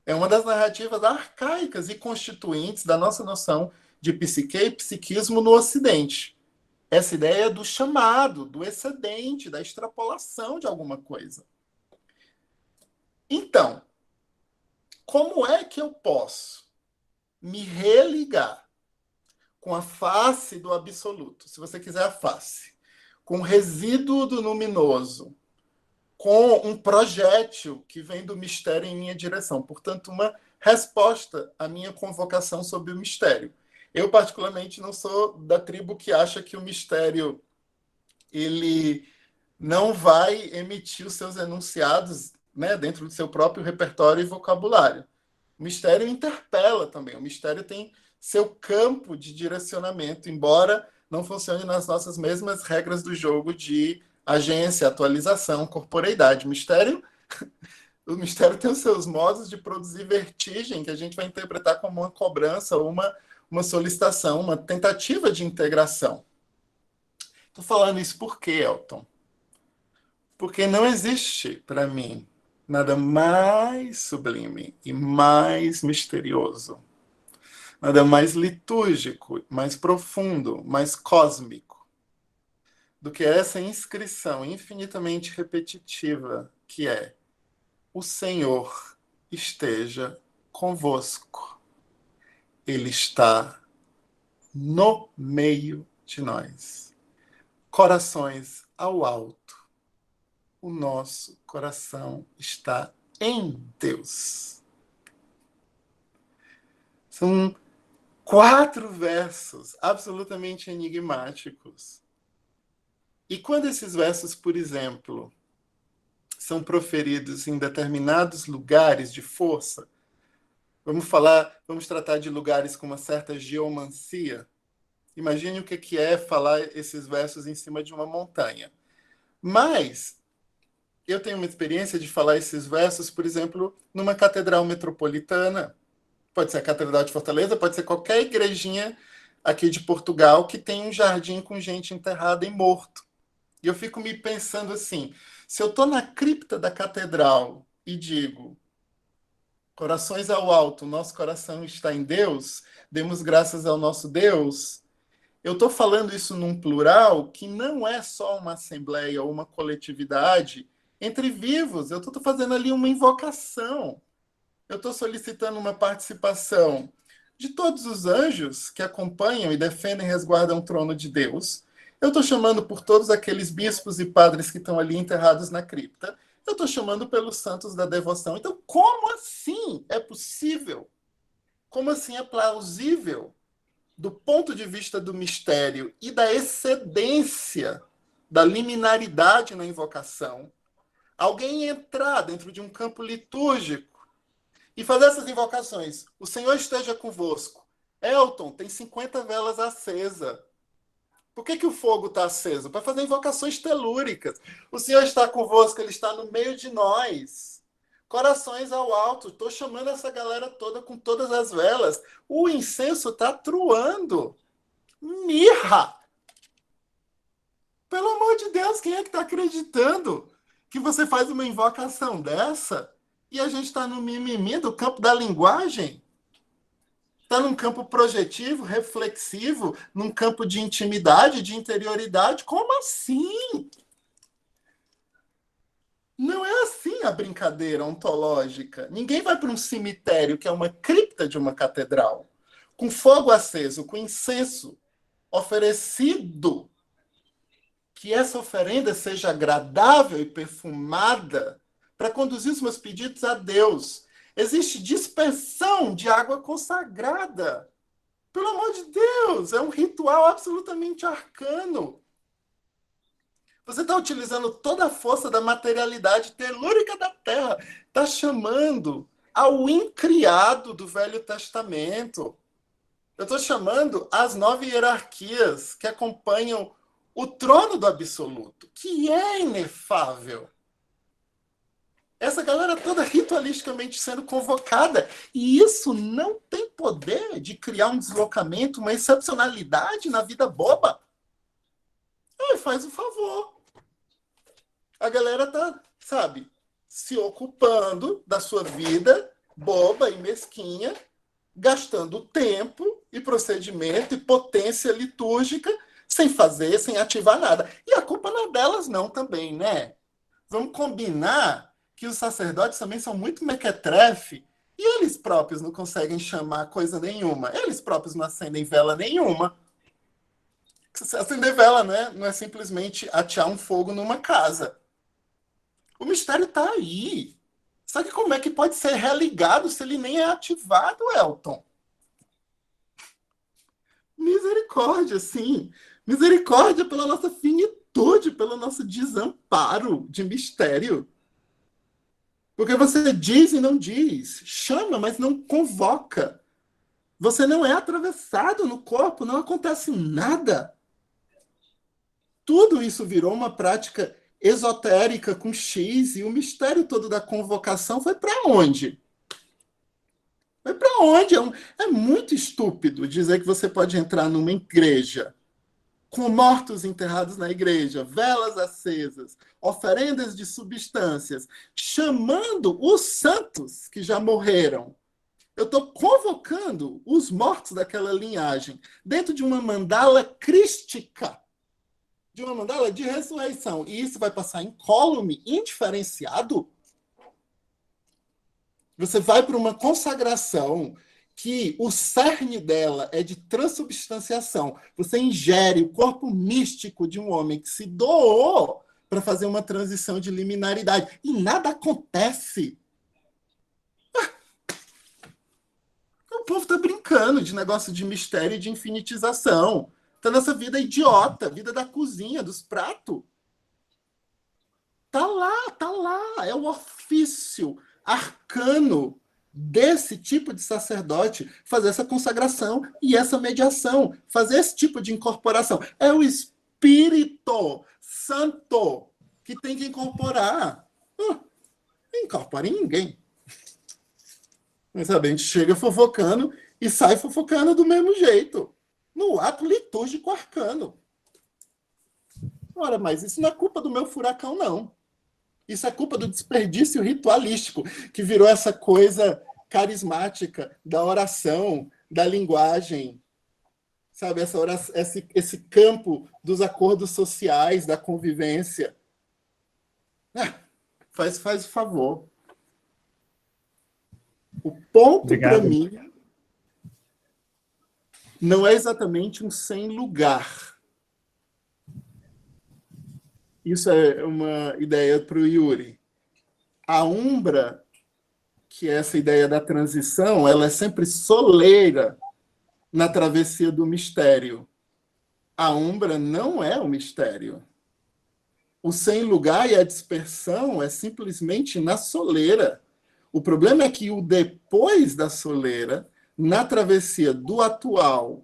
É uma das narrativas arcaicas e constituintes da nossa noção de psique e psiquismo no Ocidente. Essa ideia do chamado, do excedente, da extrapolação de alguma coisa. Então, como é que eu posso me religar com a face do absoluto, se você quiser a face, com o resíduo do luminoso, com um projétil que vem do mistério em minha direção, portanto, uma resposta à minha convocação sobre o mistério. Eu, particularmente, não sou da tribo que acha que o mistério ele não vai emitir os seus enunciados, né, dentro do seu próprio repertório e vocabulário. O mistério interpela também. O mistério tem seu campo de direcionamento, embora não funcione nas nossas mesmas regras do jogo de agência, atualização, corporeidade. O mistério tem os seus modos de produzir vertigem, que a gente vai interpretar como uma cobrança ou uma solicitação, uma tentativa de integração. Estou falando isso por quê, Elton? Porque não existe, para mim, nada mais sublime e mais misterioso, nada mais litúrgico, mais profundo, mais cósmico, do que essa inscrição infinitamente repetitiva que é: o Senhor esteja convosco. Ele está no meio de nós. Corações ao alto. O nosso coração está em Deus. São 4 versos absolutamente enigmáticos. E quando esses versos, por exemplo, são proferidos em determinados lugares de força, vamos tratar de lugares com uma certa geomancia. Imagine o que é falar esses versos em cima de uma montanha. Mas eu tenho uma experiência de falar esses versos, por exemplo, numa catedral metropolitana. Pode ser a Catedral de Fortaleza, pode ser qualquer igrejinha aqui de Portugal que tem um jardim com gente enterrada e morto. E eu fico me pensando assim, se eu estou na cripta da catedral e digo: corações ao alto, nosso coração está em Deus, demos graças ao nosso Deus, eu estou falando isso num plural que não é só uma assembleia ou uma coletividade entre vivos. Eu estou fazendo ali uma invocação. Eu estou solicitando uma participação de todos os anjos que acompanham e defendem e resguardam o trono de Deus. Eu estou chamando por todos aqueles bispos e padres que estão ali enterrados na cripta. Eu estou chamando pelos santos da devoção. Então, como assim é possível? Como assim é plausível, do ponto de vista do mistério e da excedência, da liminaridade na invocação, alguém entrar dentro de um campo litúrgico e fazer essas invocações? O Senhor esteja convosco. Elton, tem 50 velas acesas. Por que o fogo está aceso? Para fazer invocações telúricas. O Senhor está convosco, Ele está no meio de nós. Corações ao alto. Estou chamando essa galera toda com todas as velas. O incenso está truando. Mirra! Pelo amor de Deus, quem é que está acreditando que você faz uma invocação dessa e a gente está no mimimi do campo da linguagem? Está num campo projetivo, reflexivo, num campo de intimidade, de interioridade. Como assim? Não é assim a brincadeira ontológica. Ninguém vai para um cemitério, que é uma cripta de uma catedral, com fogo aceso, com incenso oferecido, que essa oferenda seja agradável e perfumada para conduzir os meus pedidos a Deus. Existe dispersão de água consagrada. Pelo amor de Deus, é um ritual absolutamente arcano. Você está utilizando toda a força da materialidade telúrica da Terra. Está chamando ao incriado do Velho Testamento. Eu estou chamando as 9 hierarquias que acompanham o trono do absoluto, que é inefável. Essa galera toda ritualisticamente sendo convocada. E isso não tem poder de criar um deslocamento, uma excepcionalidade na vida boba. Ai, faz o favor. A galera tá, sabe, se ocupando da sua vida boba e mesquinha, gastando tempo e procedimento e potência litúrgica sem fazer, sem ativar nada. E a culpa não é delas não também, né? Vamos combinar que os sacerdotes também são muito mequetrefe e eles próprios não conseguem chamar coisa nenhuma. Eles próprios não acendem vela nenhuma. Acender vela, né? Não é simplesmente atear um fogo numa casa. O mistério está aí. Sabe como é que pode ser religado se ele nem é ativado, Elton? Misericórdia, sim. Misericórdia pela nossa finitude, pelo nosso desamparo de mistério. Porque você diz e não diz. Chama, mas não convoca. Você não é atravessado no corpo, não acontece nada. Tudo isso virou uma prática esotérica com X, e o mistério todo da convocação foi para onde? Foi para onde? É muito estúpido dizer que você pode entrar numa igreja com mortos enterrados na igreja, velas acesas, oferendas de substâncias, chamando os santos que já morreram. Eu estou convocando os mortos daquela linhagem dentro de uma mandala crística, de uma mandala de ressurreição. E isso vai passar incólume, indiferenciado? Você vai para uma consagração que o cerne dela é de transubstanciação. Você ingere o corpo místico de um homem que se doou para fazer uma transição de liminaridade. E nada acontece. O povo está brincando de negócio de mistério e de infinitização. Está nessa vida idiota, vida da cozinha, dos pratos. Tá lá, tá lá. É o ofício arcano desse tipo de sacerdote fazer essa consagração e essa mediação, fazer esse tipo de incorporação. É o Espírito Santo que tem que incorporar. Não incorpora em ninguém. Mas sabe, a gente chega fofocando e sai fofocando do mesmo jeito, no ato litúrgico arcano. Ora, mas isso não é culpa do meu furacão, não. Isso é culpa do desperdício ritualístico, que virou essa coisa carismática da oração, da linguagem, sabe? Esse campo dos acordos sociais, da convivência. Faz o favor. O ponto, para mim, não é exatamente um sem lugar. Isso é uma ideia para o Yuri. A Umbra, que é essa ideia da transição, ela é sempre soleira na travessia do mistério. A Umbra não é o mistério. O sem lugar e a dispersão é simplesmente na soleira. O problema é que o depois da soleira, na travessia do atual,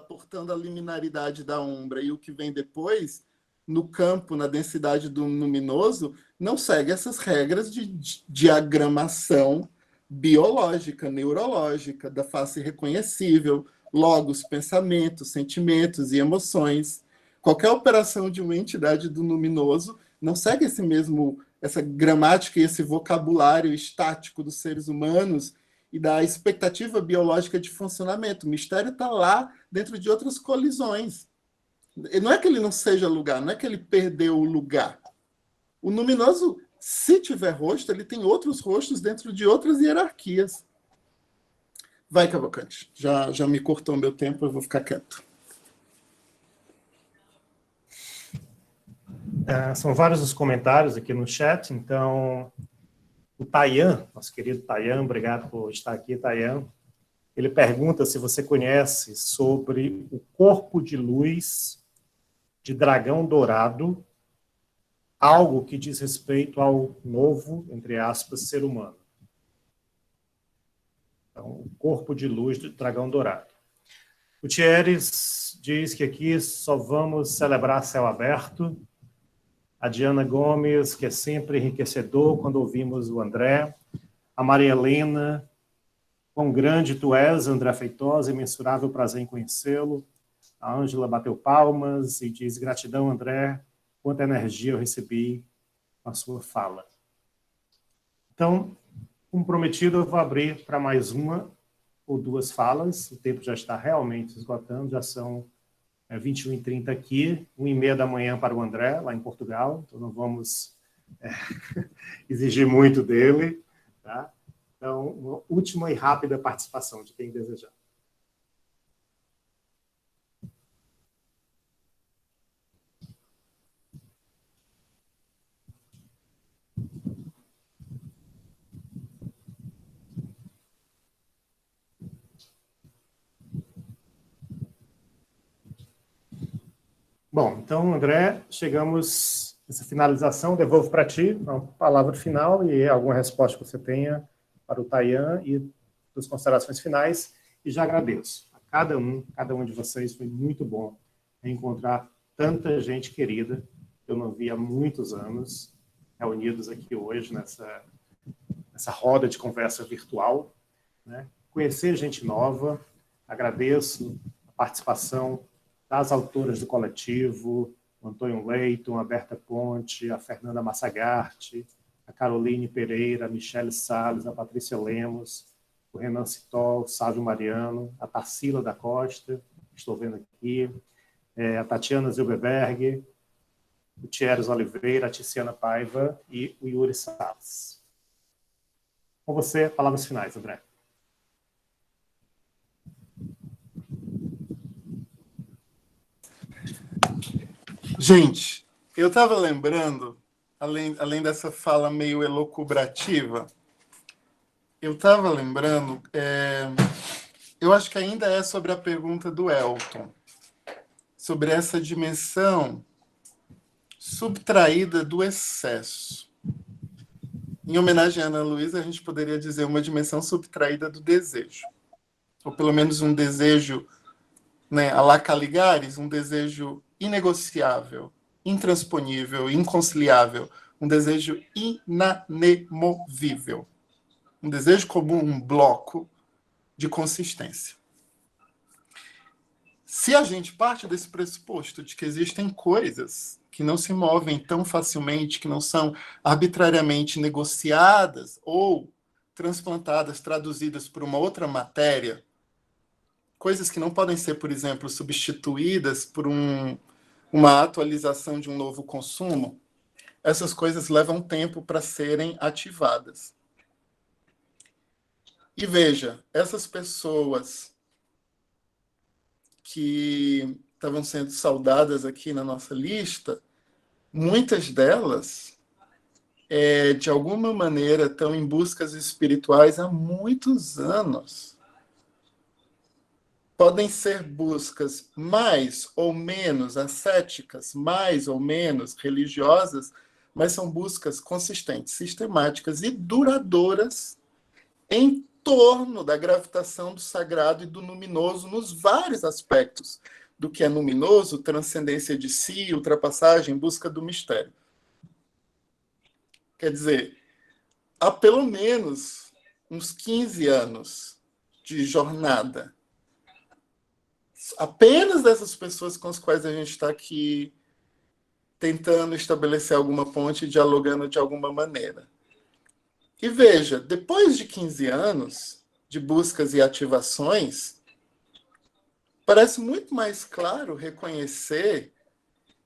portando a liminaridade da Umbra, e o que vem depois, no campo, na densidade do luminoso, não segue essas regras de diagramação biológica, neurológica, da face reconhecível, logos, pensamentos, sentimentos e emoções. Qualquer operação de uma entidade do luminoso não segue essa gramática e esse vocabulário estático dos seres humanos e da expectativa biológica de funcionamento. O mistério está lá dentro de outras colisões. Não é que ele não seja lugar, não é que ele perdeu o lugar. O luminoso, se tiver rosto, ele tem outros rostos dentro de outras hierarquias. Vai, Cavalcante. Já me cortou meu tempo, eu vou ficar quieto. São vários os comentários aqui no chat, então o Tayan, nosso querido Tayan, obrigado por estar aqui, Tayan. Ele pergunta se você conhece sobre o corpo de luz de dragão dourado, algo que diz respeito ao novo, entre aspas, ser humano. Então, o corpo de luz do dragão dourado. O Thieres diz que aqui só vamos celebrar céu aberto. A Diana Gomes, que é sempre enriquecedor quando ouvimos o André. A Maria Helena, quão grande tu és, André Feitosa, imensurável prazer em conhecê-lo. A Ângela bateu palmas e diz, gratidão, André, quanta energia eu recebi com a sua fala. Então, como prometido, eu vou abrir para mais uma ou duas falas. O tempo já está realmente esgotando, já são 21h30 aqui, 1h30 da manhã para o André, lá em Portugal, então não vamos exigir muito dele. Tá? Então, uma última e rápida participação de quem desejar. Bom, então, André, chegamos nessa finalização, devolvo para ti a palavra final e alguma resposta que você tenha para o Tayan e as considerações finais, e já agradeço a cada um de vocês, foi muito bom encontrar tanta gente querida que eu não vi há muitos anos, reunidos aqui hoje nessa roda de conversa virtual, né? Conhecer gente nova, agradeço a participação das autoras do coletivo, o Antônio Leiton, a Berta Ponte, a Fernanda Massagarte, a Caroline Pereira, a Michele Salles, a Patrícia Lemos, o Renan Citol, o Sávio Mariano, a Tarsila da Costa, estou vendo aqui, a Tatiana Zilberberg, o Thieres Oliveira, a Tiziana Paiva e o Yuri Salles. Com você, palavras finais, André. Gente, eu estava lembrando, além dessa fala meio elucubrativa, eu estava lembrando, eu acho que ainda é sobre a pergunta do Elton, sobre essa dimensão subtraída do excesso. Em homenagem a Ana Luísa, a gente poderia dizer uma dimensão subtraída do desejo, ou pelo menos um desejo, né, à la Caligares, um desejo inegociável, intransponível, inconciliável, um desejo inanemovível, um desejo como um bloco de consistência. Se a gente parte desse pressuposto de que existem coisas que não se movem tão facilmente, que não são arbitrariamente negociadas ou transplantadas, traduzidas por uma outra matéria, coisas que não podem ser, por exemplo, substituídas por uma atualização de um novo consumo, essas coisas levam tempo para serem ativadas. E veja, essas pessoas que estavam sendo saudadas aqui na nossa lista, muitas delas, de alguma maneira, estão em buscas espirituais há muitos anos. Podem ser buscas mais ou menos ascéticas, mais ou menos religiosas, mas são buscas consistentes, sistemáticas e duradouras em torno da gravitação do sagrado e do luminoso nos vários aspectos do que é luminoso, transcendência de si, ultrapassagem, busca do mistério. Quer dizer, há pelo menos uns 15 anos de jornada apenas dessas pessoas com as quais a gente está aqui tentando estabelecer alguma ponte, dialogando de alguma maneira. E veja, depois de 15 anos de buscas e ativações, parece muito mais claro reconhecer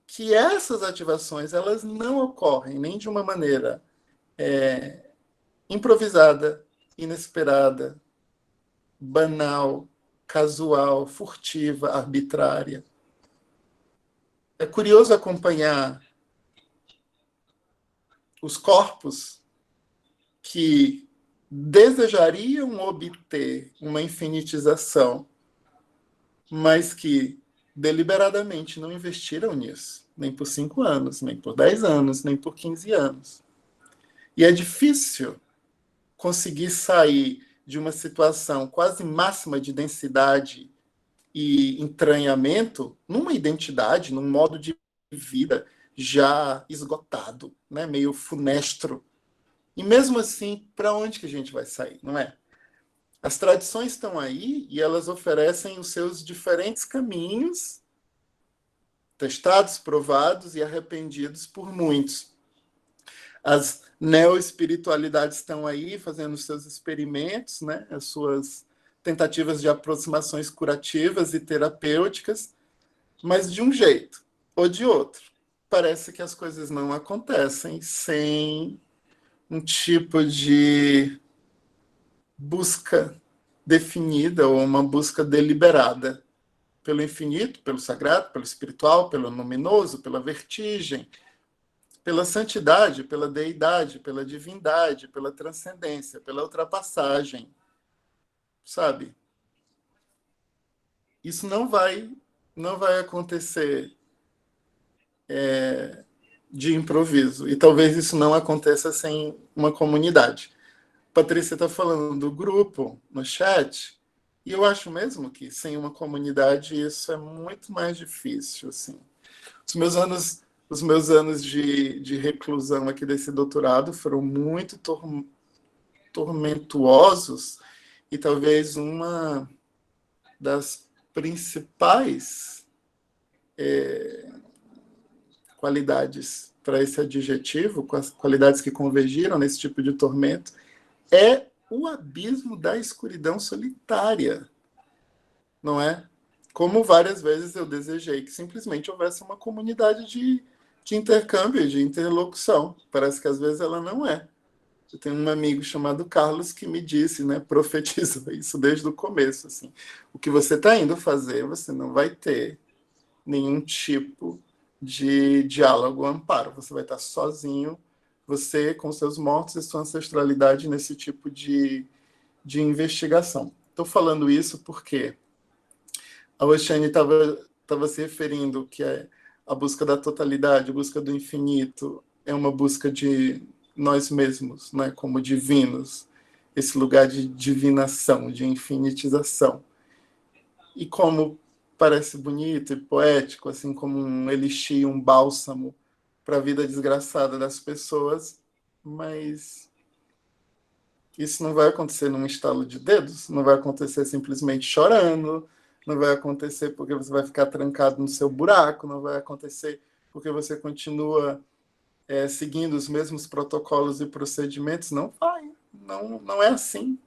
que essas ativações elas não ocorrem nem de uma maneira improvisada, inesperada, banal, casual, furtiva, arbitrária. É curioso acompanhar os corpos que desejariam obter uma infinitização, mas que deliberadamente não investiram nisso, nem por 5 anos, nem por 10 anos, nem por 15 anos. E é difícil conseguir sair de uma situação quase máxima de densidade e entranhamento numa identidade, num modo de vida já esgotado, né? Meio funestro. E mesmo assim, para onde que a gente vai sair, não é? As tradições estão aí e elas oferecem os seus diferentes caminhos, testados, provados e arrependidos por muitos. As neoespiritualidades estão aí fazendo os seus experimentos, né? As suas tentativas de aproximações curativas e terapêuticas, mas de um jeito ou de outro. Parece que as coisas não acontecem sem um tipo de busca definida ou uma busca deliberada pelo infinito, pelo sagrado, pelo espiritual, pelo luminoso, pela vertigem, pela santidade, pela deidade, pela divindade, pela transcendência, pela ultrapassagem, sabe? Isso não vai acontecer de improviso. E talvez isso não aconteça sem uma comunidade. Patrícia está falando do grupo no chat, e eu acho mesmo que sem uma comunidade isso é muito mais difícil. Assim. Os meus anos de reclusão aqui desse doutorado foram muito tormentuosos, e talvez uma das principais qualidades para esse adjetivo, com as qualidades que convergiram nesse tipo de tormento, é o abismo da escuridão solitária, não é? Como várias vezes eu desejei que simplesmente houvesse uma comunidade de intercâmbio, de interlocução. Parece que às vezes ela não é. Eu tenho um amigo chamado Carlos que me disse, né, profetizou isso desde o começo. Assim, o que você está indo fazer, você não vai ter nenhum tipo de diálogo, amparo. Você vai estar sozinho, você com seus mortos e sua ancestralidade nesse tipo de investigação. Estou falando isso porque a Oxane estava se referindo que a busca da totalidade, a busca do infinito, é uma busca de nós mesmos, né, como divinos, esse lugar de divinação, de infinitização. E como parece bonito e poético, assim como um elixir, um bálsamo para a vida desgraçada das pessoas, mas isso não vai acontecer num estalo de dedos, não vai acontecer simplesmente chorando, não vai acontecer porque você vai ficar trancado no seu buraco, não vai acontecer porque você continua seguindo os mesmos protocolos e procedimentos, não vai, não é assim.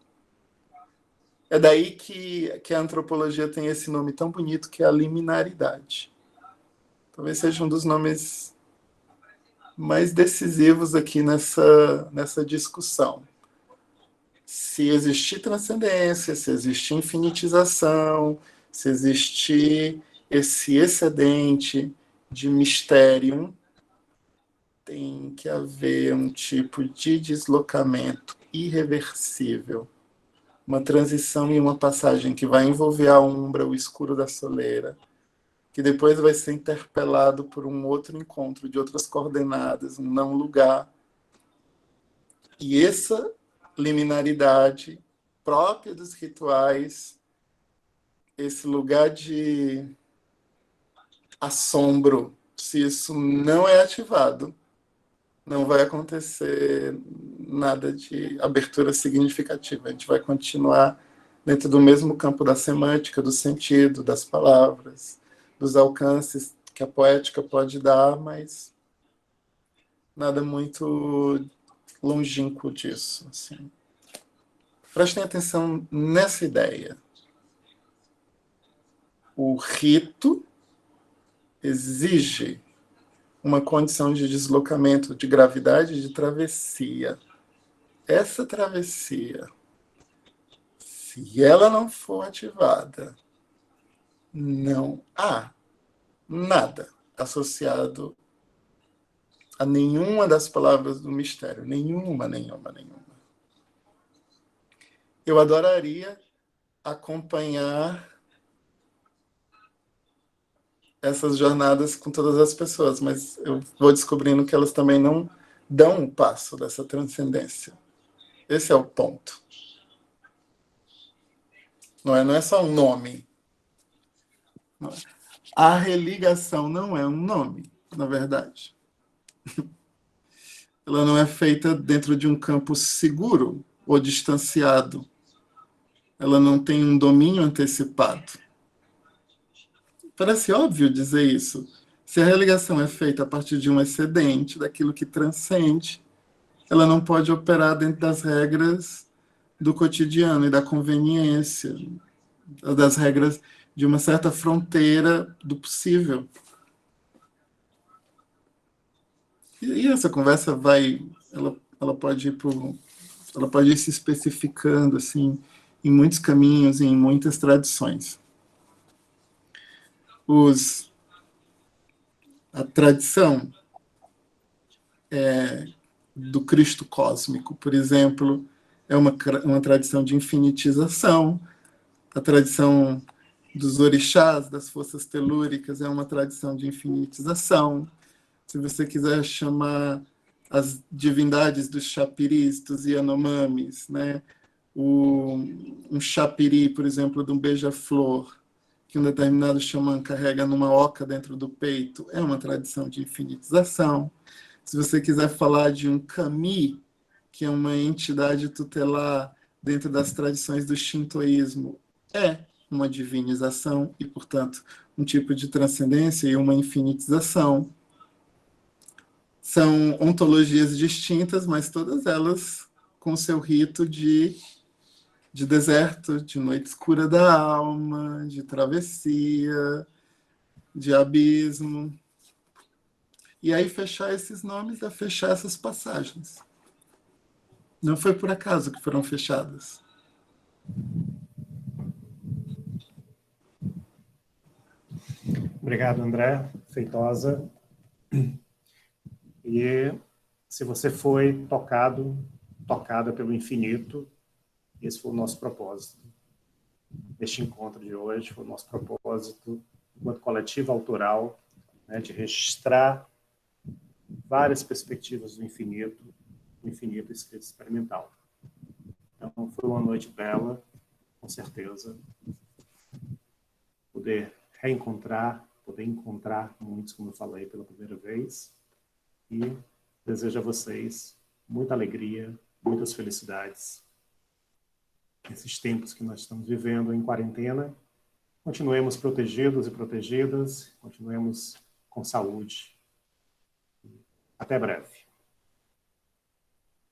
É daí que a antropologia tem esse nome tão bonito, que é a liminaridade. Talvez seja um dos nomes mais decisivos aqui nessa discussão. Se existir transcendência, se existir infinitização, se existir esse excedente de mistério, tem que haver um tipo de deslocamento irreversível. Uma transição e uma passagem que vai envolver a umbra, o escuro da soleira, que depois vai ser interpelado por um outro encontro de outras coordenadas, um não lugar. E essa liminaridade própria dos rituais, esse lugar de assombro, se isso não é ativado, não vai acontecer nada de abertura significativa. A gente vai continuar dentro do mesmo campo da semântica, do sentido, das palavras, dos alcances que a poética pode dar, mas nada muito longínquo disso. Assim. prestem atenção nessa ideia. O rito exige uma condição de deslocamento, de gravidade, de travessia. Essa travessia, se ela não for ativada, não há nada associado a nenhuma das palavras do mistério. Nenhuma. Eu adoraria acompanhar essas jornadas com todas as pessoas, mas eu vou descobrindo que elas também não dão um passo dessa transcendência. Esse é o ponto. Não é só um nome. A religação não é um nome, na verdade. Ela não é feita dentro de um campo seguro ou distanciado. Ela não tem um domínio antecipado. Parece óbvio dizer isso. Se a religação é feita a partir de um excedente, daquilo que transcende, ela não pode operar dentro das regras do cotidiano e da conveniência, das regras de uma certa fronteira do possível. E essa conversa ela pode ir se especificando assim em muitos caminhos e em muitas tradições. A tradição do Cristo cósmico, por exemplo, é uma tradição de infinitização. A tradição dos orixás, das forças telúricas, é uma tradição de infinitização. Se você quiser chamar as divindades dos chapiris, dos Yanomamis, né? Um chapiri, por exemplo, de um beija-flor, que um determinado xamã carrega numa oca dentro do peito, é uma tradição de infinitização. Se você quiser falar de um kami, que é uma entidade tutelar dentro das tradições do shintoísmo, é uma divinização e, portanto, um tipo de transcendência e uma infinitização. São ontologias distintas, mas todas elas com seu rito de deserto, de noite escura da alma, de travessia, de abismo. E aí fechar esses nomes é fechar essas passagens. Não foi por acaso que foram fechadas. Obrigado, André Feitosa. E se você foi tocada pelo infinito, esse foi o nosso propósito. Este encontro de hoje foi o nosso propósito, enquanto coletivo autoral, né, de registrar várias perspectivas do infinito escrito experimental. Então, foi uma noite bela, com certeza. Poder encontrar muitos, como eu falei pela primeira vez. E desejo a vocês muita alegria, muitas felicidades. Nesses tempos que nós estamos vivendo em quarentena, continuemos protegidos e protegidas, continuemos com saúde. Até breve.